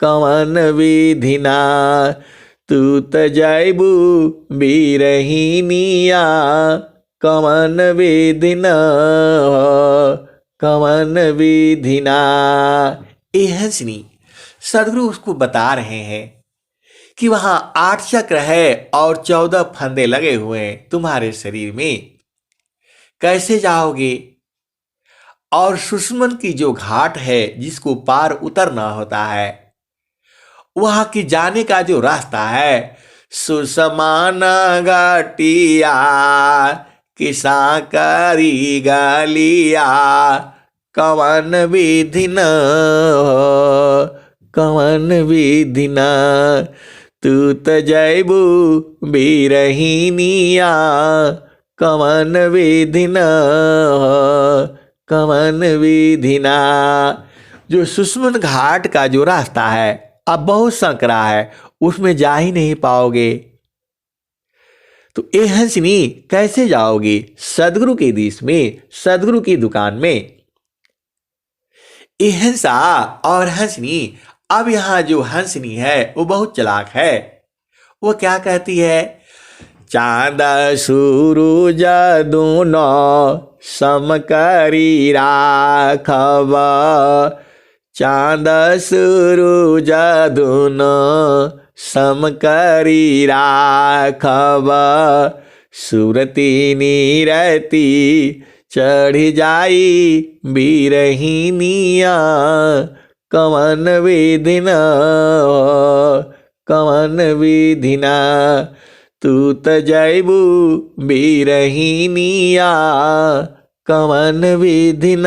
कवन विधि न तू त जैबू बीरहीनिया कवन विधि न कवन विधि न। ये हंसनी सदगुरु उसको बता रहे हैं कि वहां 8 चक्र है और 14 फंदे लगे हुए हैं तुम्हारे शरीर में, कैसे जाओगे? और सुषमन की जो घाट है जिसको पार उतरना होता है, वहां की जाने का जो रास्ता है सुसमान घटिया किसा करी गलिया कवन विधि न कवन विधि न तू त जैबू बिरहिनिया कवन विधि न कवन विधि न। जो सुषमन घाट का जो रास्ता है अब बहुत संकरा है, उसमें जा ही नहीं पाओगे। तो ए हंसनी कैसे जाओगे सदगुरु के देश में, सदगुरु की दुकान में। ए हंसा और हंसनी, अब यहां जो हंसनी है वो बहुत चालाक है। वो क्या कहती है, चांद सूरज दोनों समकरी राखब, चांद सूरज दोनों समकरी राखब, सुरती नीरती चढ़ जाई बिरहिनिया कवन विधि न कवन विधि न तू त जैबू बिरहिनिया कवन विधि न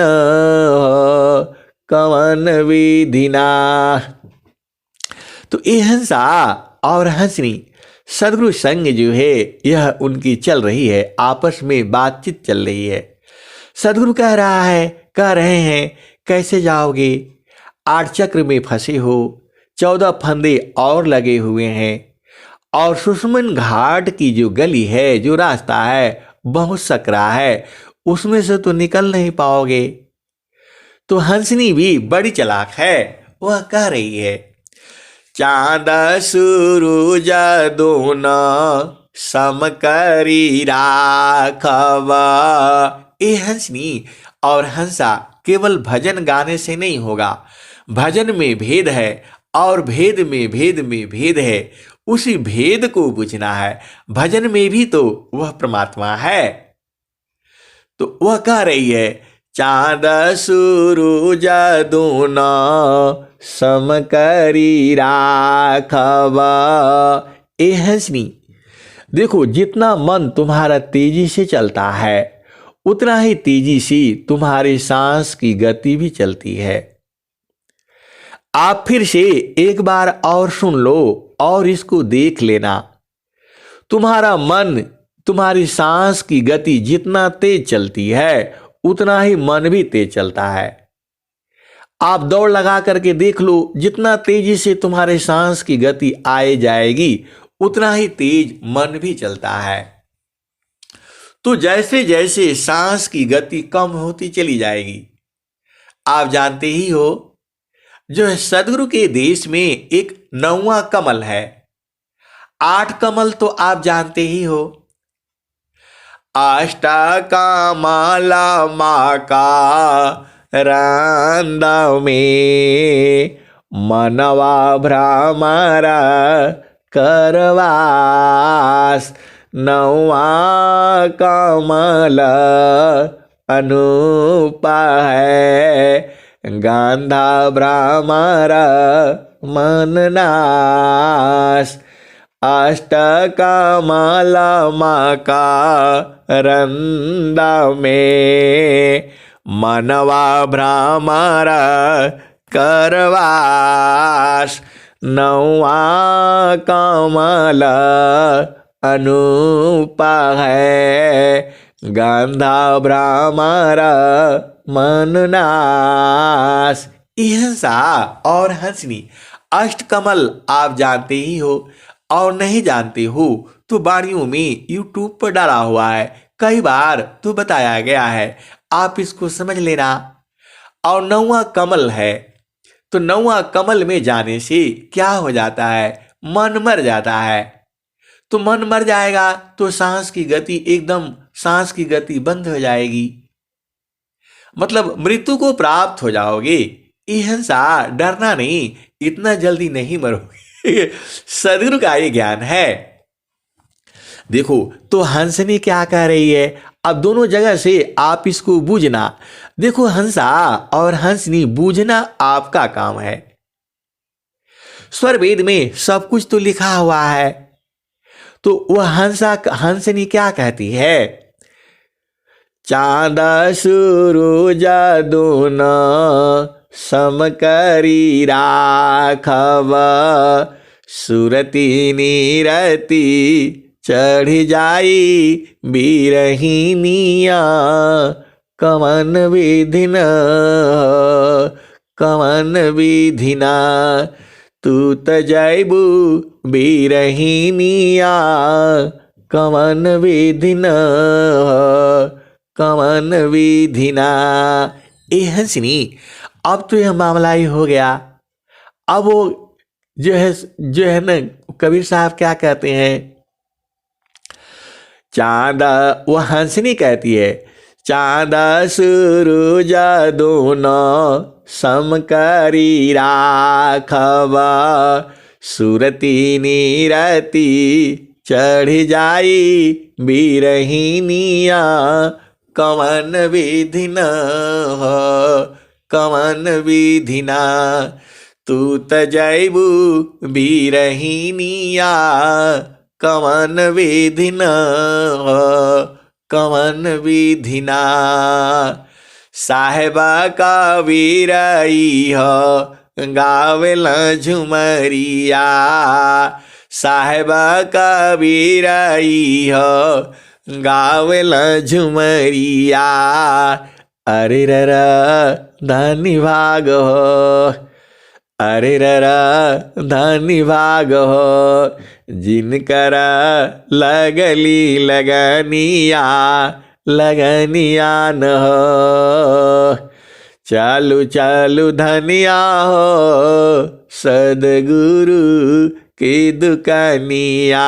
कवन विधि न। तो ये हंसा और हंसनी सदगुरु संग जो है यह उनकी चल रही है, आपस में बातचीत चल रही है। सदगुरु कह रहे हैं कैसे जाओगे, 8 चक्र में फंसे हो, 14 फंदे और लगे हुए हैं, और सुषमन घाट की जो गली है, जो रास्ता है बहुत सकरा है, उसमें से तो निकल नहीं पाओगे। तो हंसनी भी बड़ी चालाक है, वह कह रही है चांद सूरज दोनों समकरी राखब। ए हंसनी और हंसा, केवल भजन गाने से नहीं होगा, भजन में भेद है और भेद में भेद में भेद है, उसी भेद को बुझना है। भजन में भी तो वह परमात्मा है। तो वह कह रही है चांद सूरज दोनों समकरी राखब। ए हंसनी, देखो जितना मन तुम्हारा तेजी से चलता है उतना ही तेजी से तुम्हारी सांस की गति भी चलती है। आप फिर से एक बार और सुन लो और इसको देख लेना। तुम्हारा मन, तुम्हारी सांस की गति जितना तेज चलती है उतना ही मन भी तेज चलता है। आप दौड़ लगा करके देख लो, जितना तेजी से तुम्हारे सांस की गति आए जाएगी उतना ही तेज मन भी चलता है। तो जैसे जैसे सांस की गति कम होती चली जाएगी, आप जानते ही हो जो सदगुरु के देश में एक 9वां कमल है। 8 कमल तो आप जानते ही हो। अष्टकमला माँ का रंद में मनवा भ्रमर करवास, 9वां कमल अनूप है, गंधा भ्रमर मननाश। अष्टकमल माँ का रंद में मनवा भ्रमर करवास, 9वां कमल अनूप है, गंधा भ्रमर मननाश। हंसा और हंसनी, अष्टकमल आप जानते ही हो, और नहीं जानते हो तो वाणियों में यूट्यूब पर डाला हुआ है, कई बार तो बताया गया है, आप इसको समझ लेना। और 9वां कमल है, तो 9वां कमल में जाने से क्या हो जाता है, मन मर जाता है। तो मन मर जाएगा तो सांस की गति एकदम, सांस की गति बंद हो जाएगी, मतलब मृत्यु को प्राप्त हो जाओगे। हंसा, डरना नहीं, इतना जल्दी नहीं मरोगे। सदगुरु का ये ज्ञान है। देखो तो हंसनी क्या कह रही है, अब दोनों जगह से आप इसको बूझना। देखो हंसा और हंसनी, बूझना आपका काम है। स्वर वेद में सब कुछ तो लिखा हुआ है, तो वह हंसनी क्या कहती है? चांद सूरज दोनों सम करी राखब, सुरती नीरती चढ़ जाई बिरहिनिया, कवन विधिन कवन विधिना, तू त जैबू बिरहिनिया, कवन विधिन कवन विधिना। ए हंसनी, अब तो यह मामला ही हो गया। अब वो जो है ना, कबीर साहब क्या कहते हैं? चांद, वो हंसनी कहती है, चांद सूरज दोनों सम करी राखब, सुरती नीरती चढ़ जाई बिरहिनिया, कवन विधिन कवन विधिना, तू त जैबू बिरहिनिया, कवन विधिन कवन विधिना। साहेबा का वीरई हो गावेल झुमरिया, साहेबा का वीरई हो गावेल झुमरिया, अरे ररा धनी भाग हो, अरे ररा धनी भाग हो, जिनकर लगली लगनिया लगनिया न हो। चालू चालू धनिया हो सदगुरु की दुकानिया,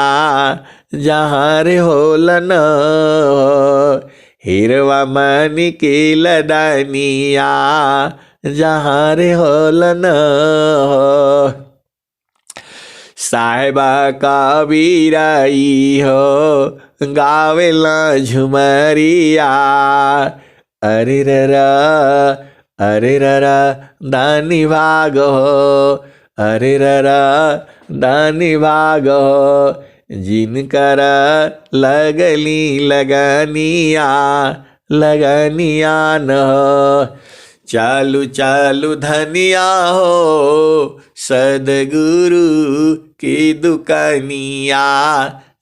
जहाँ रे होलन हो हिरवा मनी की लदनिया, जहाँ रे होलन हो। साहेबा का वीरई हो गावेला झुमरिया, अरे ररा दानी भाग हो, अरे ररा दानी भाग हो, जिनकर लगली लगनिया लगनिया न हो। चालू चालू धनिया हो सदगुरु की दुकानिया,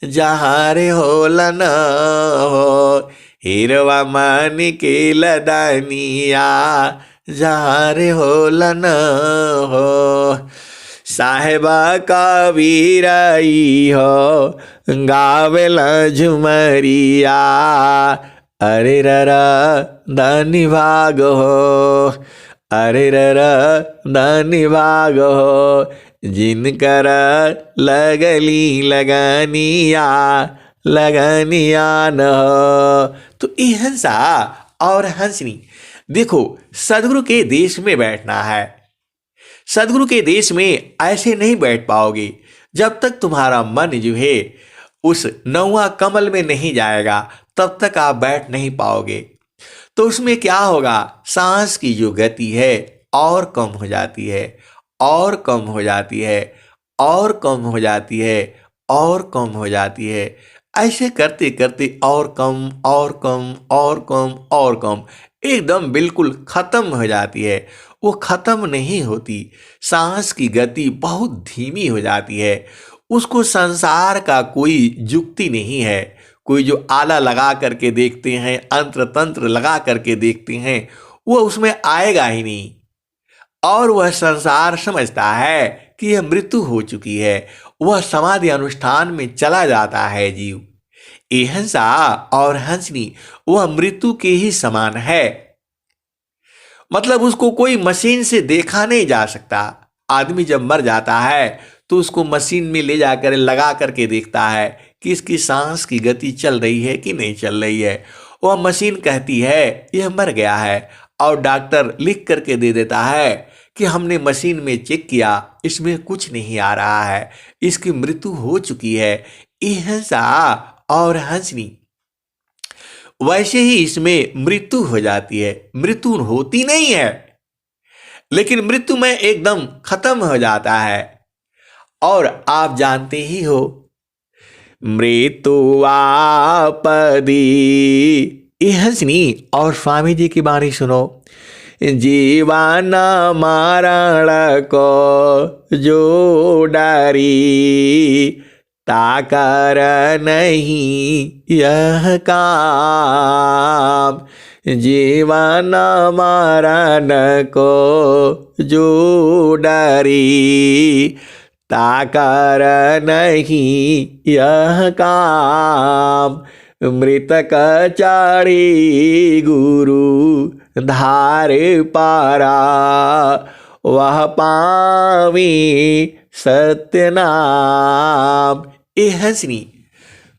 जहाँ रे होलन हो हिरवा मनी के लदनिया, जहाँ रे होलन हो। साहेबा का वीरई हो गावेला झुमरिया, अरे ररा धनी भाग हो, अरे ररा धनी भाग हो, जिनकर लगली लगनिया लगनिया न हो। तो ये हंसा और हंसनी, देखो सदगुरु के देश में बैठना है। सदगुरु के देश में ऐसे नहीं बैठ पाओगे जब तक तुम्हारा मन जो है उस नौवा कमल में नहीं जाएगा, तब तक आप बैठ नहीं पाओगे। तो उसमें क्या होगा, सांस की जो गति है और कम हो जाती है, और कम हो जाती है, और कम हो जाती है, और कम हो जाती है। ऐसे करते करते और कम और कम और कम और कम, एकदम बिल्कुल खत्म हो जाती है। वो खत्म नहीं होती, सांस की गति बहुत धीमी हो जाती है। उसको संसार का कोई जुक्ति नहीं है। कोई जो आला लगा करके देखते हैं, अंत्र तंत्र लगा करके देखते हैं, वो उसमें आएगा ही नहीं। और वह संसार समझता है कि यह मृत्यु हो चुकी है, वह समाधि अनुष्ठान में चला जाता है जीव। ये हंसा और हंसनी वह मृत्यु के ही समान है। मतलब उसको कोई मशीन से देखा नहीं जा सकता। आदमी जब मर जाता है तो उसको मशीन में ले जाकर लगा करके देखता है कि इसकी सांस की गति चल रही है कि नहीं चल रही है। वह मशीन कहती है यह मर गया है, और डॉक्टर लिख करके दे देता है कि हमने मशीन में चेक किया, इसमें कुछ नहीं आ रहा है, इसकी मृत्यु हो चुकी है। ये हंसा और हंसनी, वैसे ही इसमें मृत्यु हो जाती है। मृत्यु होती नहीं है, लेकिन मृत्यु में एकदम खत्म हो जाता है। और आप जानते ही हो, मृत्यु आपदी। ये हंसनी और स्वामी जी की बाणी सुनो। जीवन मरण को जो डरी, ताकर नहीं यह काम। जीवन मरण को जो डरी, ताकर नहीं यह काम। मृतक चाड़ी गुरु धारे पारा, वह पावी सत्य नाम। ए हंसनी,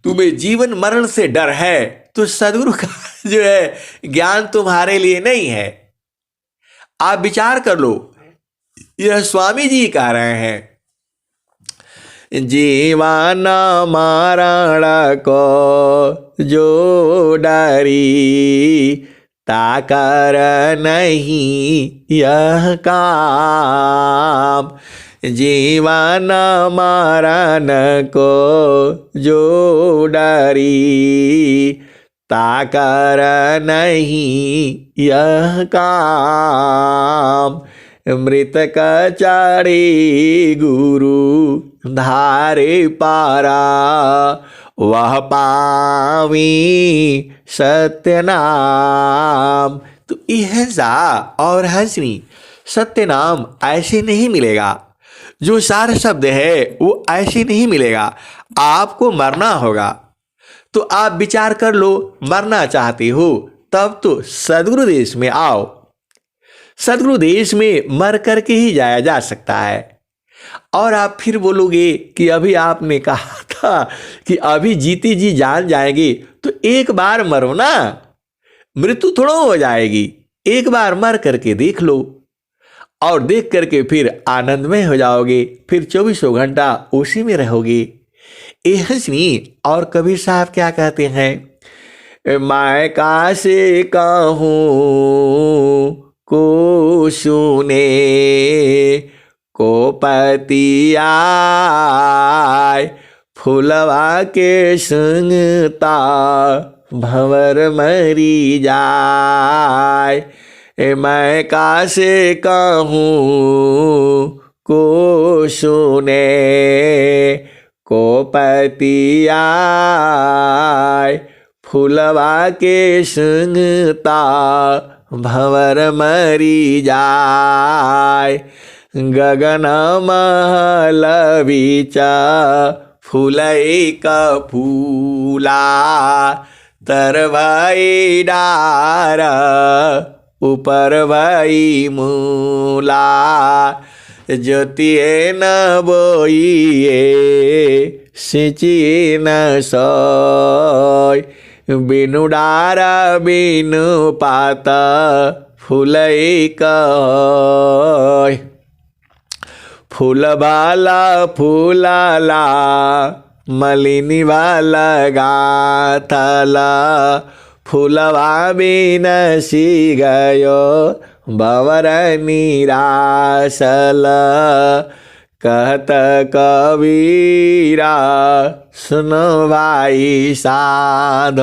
तुम्हें जीवन मरण से डर है तो सदगुरु का जो है ज्ञान तुम्हारे लिए नहीं है। आप विचार कर लो, यह स्वामी जी कह रहे हैं। जीवन मरण को जो डरी, ताकर नहीं यह काम। जीवन मरण को जो डरी, ताकर नहीं यह काम। मृतक चाड़ी गुरु धारे पारा, वह पावी सत्य नाम। तो अहिंसा और हंसनी, सत्य नाम ऐसे नहीं मिलेगा। जो सार शब्द है वो ऐसे नहीं मिलेगा। आपको मरना होगा तो आप विचार कर लो, मरना चाहते हो तब तो सदगुरु देश में आओ। सदगुरु देश में मर करके ही जाया जा सकता है। और आप फिर बोलोगे कि अभी आपने कहा था कि अभी जीती जी जान जाएंगे, तो एक बार मरो ना, मृत्यु थोड़ा हो जाएगी। एक बार मर करके देख लो और देख करके फिर आनंदमय हो जाओगे, फिर 24 घंटा उसी में रहोगे। ए हंसनी और कबीर साहब क्या कहते हैं? मैं कासे कहूँ को सुने, को पति आय, फुलवा के संगता भंवर मरी जाय। मैं कासे कहूँ को सुने, को पति आय, फुलवा के संगता भंवर मरी जाय। गगन महल बीचा फूलई का फूला, तरवाई डार ऊपर भाई मूला। ज्योतिए न बोइए सिंचिए न सोय, बिनु डारा बिनु पाता फूलई कय। फूल वाला फूलाला, मलिनी वाला गाथला, फूलवा बिन सी गयो भंवर निरासल। कहत कबीरा सुनो भाई साध,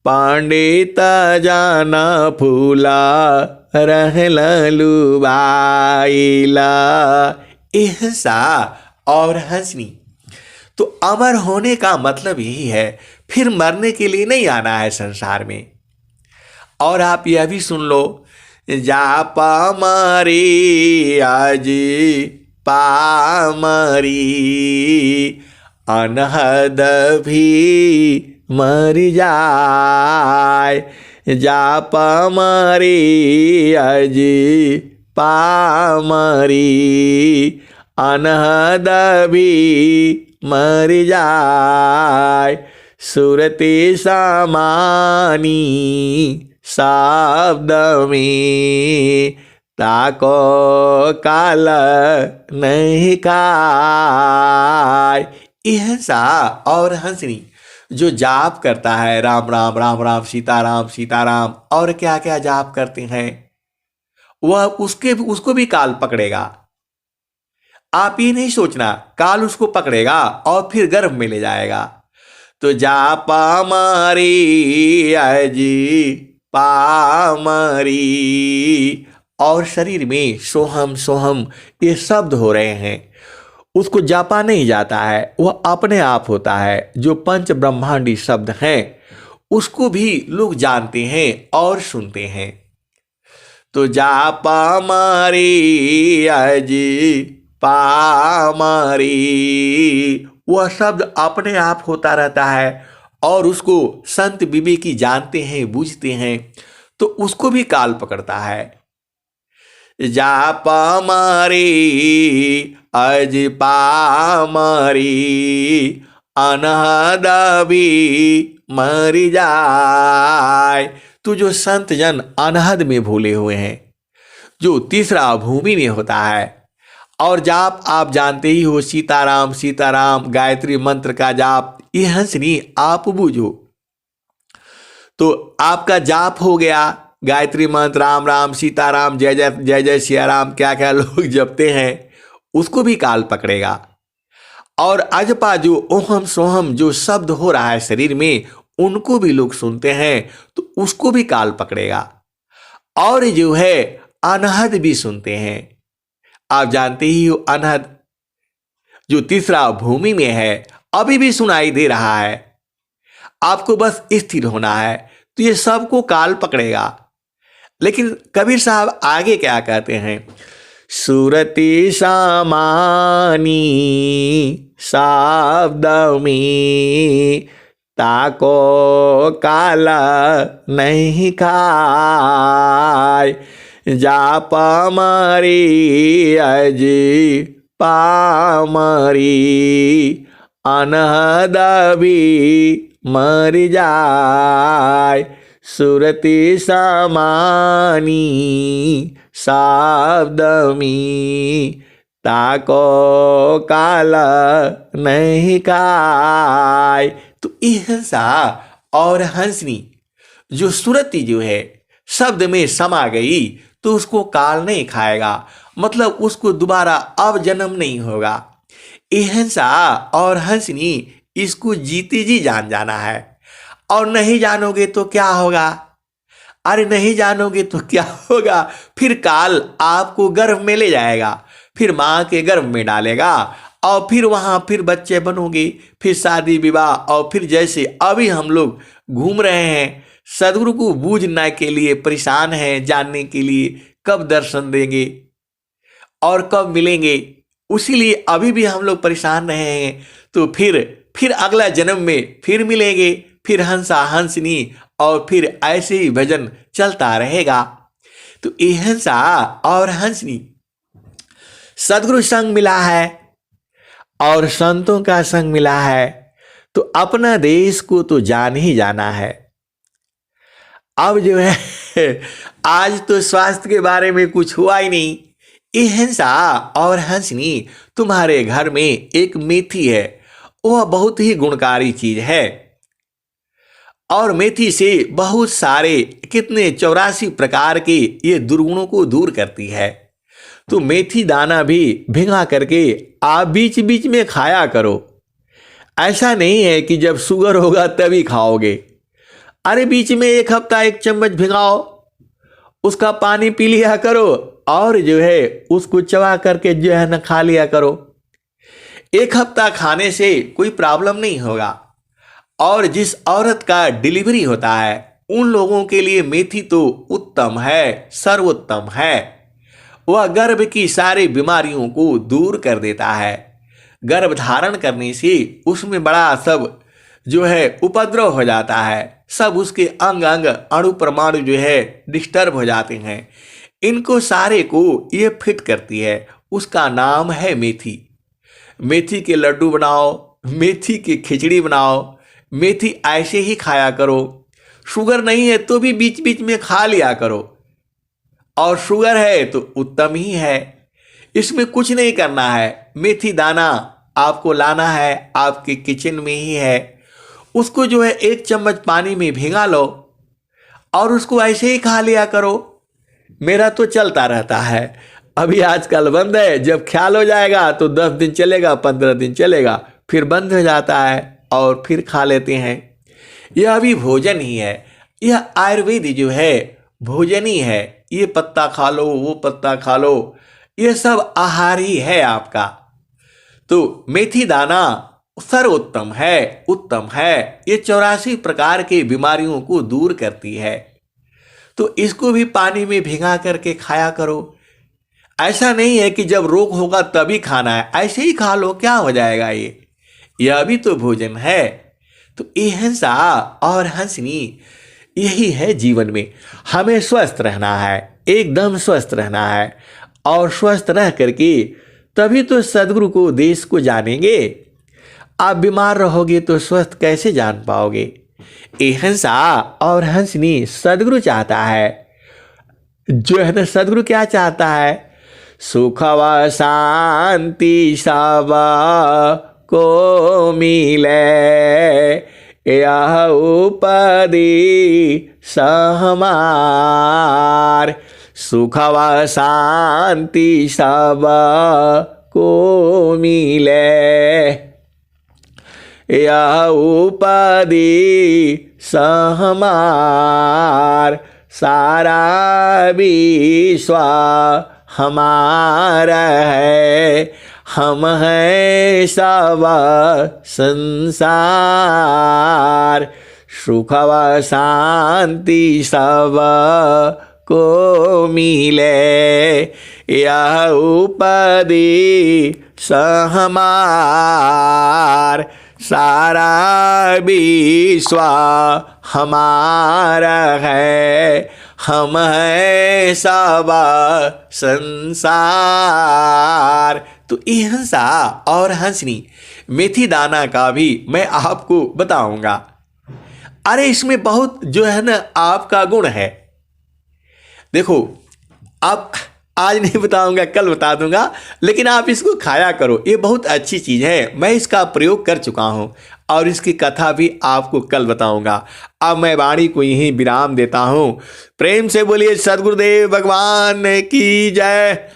पंडित जन फूला रहल लुबाइला। अहिंसा और हंसनी, तो अमर होने का मतलब यही है, फिर मरने के लिए नहीं आना है संसार में। और आप यह भी सुन लो, जापा मरी आजी पामरी, अनहद भी मर जाय। जापा मरी आजी पामरी, अनहद भी मर जाय। सुरति समानी शब्द में, ताको काल नहीं काय। अहिंसा और हंसनी, जो जाप करता है राम राम राम राम सीताराम सीताराम और क्या क्या जाप करते हैं, वह उसको भी काल पकड़ेगा। आप ये नहीं सोचना काल उसको पकड़ेगा और फिर गर्भ में ले जाएगा। तो जापा मारी अजी पामरी, और शरीर में सोहम सोहम ये शब्द हो रहे हैं। उसको जापा नहीं जाता है, वह अपने आप होता है। जो पंच ब्रह्मांडी शब्द हैं उसको भी लोग जानते हैं और सुनते हैं। तो जापा मारी अजी पामरी, वह शब्द अपने आप होता रहता है और उसको संत विवेकी जानते हैं, बूझते हैं, तो उसको भी काल पकड़ता है। जापा मारी अज पामरी, अनहद भी मर जाए। तो जो संत जन अनहद में भूले हुए हैं, जो तीसरा भूमि में होता है, और जाप आप जानते ही हो, सीताराम सीताराम गायत्री मंत्र का जाप, ये हंसनी आप बूझो। तो आपका जाप हो गया, गायत्री मंत्र राम राम सीताराम जय जय जय जय सिया राम, क्या क्या लोग जपते हैं, उसको भी काल पकड़ेगा। और अजपा जो ओहम सोहम जो शब्द हो रहा है शरीर में, उनको भी लोग सुनते हैं, तो उसको भी काल पकड़ेगा। और जो है अनहद भी सुनते हैं। आप जानते ही हो अनहद जो तीसरा भूमि में है, अभी भी सुनाई दे रहा है। आपको बस स्थिर होना है, तो ये सबको काल पकड़ेगा। लेकिन कबीर साहब आगे क्या कहते हैं, सुरति सामानी शब्द में ताको काला नहीं खाए, जाप मरी अजी पामरी, अनहद भी मर जाए। सुरति समानी शब्द में ताको काला नहीं खाए। तो ये हंसा और हंसनी जो सुरति जो है शब्द में समा गई, तो उसको काल नहीं खाएगा, मतलब उसको दोबारा अब जन्म नहीं होगा। ये हंसा और हंसनी इसको जीते जी जान जाना है। और नहीं जानोगे तो क्या होगा? अरे नहीं जानोगे तो क्या होगा? फिर काल आपको गर्भ में ले जाएगा, फिर माँ के गर्भ में डालेगा, और फिर वहाँ फिर बच्चे बनोगे, फिर शादी विवाह, और फिर जैसे अभी हम लोग घूम रहे हैं, सदगुरु को बूझने के लिए परेशान हैं, जानने के लिए कब दर्शन देंगे और कब मिलेंगे, उसीलिए अभी भी हम लोग परेशान रहे हैं। तो फिर अगला जन्म में फिर मिलेंगे, फिर हंसा हंसनी, और फिर ऐसे ही भजन चलता रहेगा। तो ये हंसा और हंसनी सदगुरु संग मिला है और संतों का संग मिला है, तो अपना देश को तो जान ही जाना है। अब जो है आज तो स्वास्थ्य के बारे में कुछ हुआ ही नहीं। ये हंसा और हंसनी तुम्हारे घर में एक मेथी है, वह बहुत ही गुणकारी चीज है, और मेथी से बहुत सारे कितने 84 प्रकार के ये दुर्गुणों को दूर करती है। तो मेथी दाना भी भिंगा करके आप बीच बीच में खाया करो। ऐसा नहीं है कि जब शुगर होगा तभी खाओगे। अरे बीच में एक हफ्ता 1 चम्मच भिंगाओ, उसका पानी पी लिया करो, और जो है उसको चबा करके जो है ना खा लिया करो। 1 हफ्ता खाने से कोई प्रॉब्लम नहीं होगा। और जिस औरत का डिलीवरी होता है, उन लोगों के लिए मेथी तो उत्तम है, सर्वोत्तम है। वह गर्भ की सारी बीमारियों को दूर कर देता है। गर्भ धारण करने से उसमें बड़ा सब जो है उपद्रव हो जाता है, सब उसके अंग अंग अणु परमाणु जो है डिस्टर्ब हो जाते हैं। इनको सारे को ये फिट करती है। उसका नाम है मेथी। मेथी के लड्डू बनाओ, मेथी की खिचड़ी बनाओ, मेथी ऐसे ही खाया करो। शुगर नहीं है तो भी बीच बीच में खा लिया करो, और शुगर है तो उत्तम ही है। इसमें कुछ नहीं करना है। मेथी दाना आपको लाना है, आपके किचन में ही है। उसको जो है 1 चम्मच पानी में भिंगा लो और उसको ऐसे ही खा लिया करो। मेरा तो चलता रहता है। अभी आजकल बंद है, जब ख्याल हो जाएगा तो 10 दिन चलेगा, 15 दिन चलेगा, फिर बंद हो जाता है और फिर खा लेते हैं। यह भी भोजन ही है। यह आयुर्वेद जो है भोजन ही है। ये पत्ता खा लो, वो पत्ता खा लो, ये सब आहार ही है आपका। तो मेथी दाना सर्वोत्तम है, उत्तम है। ये 84 प्रकार की बीमारियों को दूर करती है। तो इसको भी पानी में भिगा करके खाया करो। ऐसा नहीं है कि जब रोग होगा तभी खाना है, ऐसे ही खा लो, क्या हो जाएगा ये। यह भी तो भोजन है। तो अहिंसा और हंसनी यही है जीवन में। हमें स्वस्थ रहना है, एकदम स्वस्थ रहना है, और स्वस्थ रह करके तभी तो सद्गुरु को, देश को जानेंगे। आप बीमार रहोगे तो स्वस्थ कैसे जान पाओगे। अहिंसा और हंसनी सद्गुरु चाहता है। जो है ना, सद्गुरु क्या चाहता है? सुख व शांति सब को मिले, यह उपदेश हमार। सुख व शांति सब को मिले, यह उपदेश हमार। सारा विश्व हमारा है, हम हैं सब संसार। सुख व शांति सब को मिले, यह उपदेश हमार। सारा विश्व हमारा है, हम हैं सब संसार। तो अहिंसा और हंसनी, मेथी दाना का भी मैं आपको बताऊंगा। अरे इसमें बहुत जो है ना आपका गुण है। देखो, आप आज नहीं बताऊंगा, कल बता दूंगा, लेकिन आप इसको खाया करो। ये बहुत अच्छी चीज़ है। मैं इसका प्रयोग कर चुका हूँ और इसकी कथा भी आपको कल बताऊंगा। अब मैं वाणी को यहीं विराम देता हूँ। प्रेम से बोलिए सद्गुरुदेव भगवान की जय।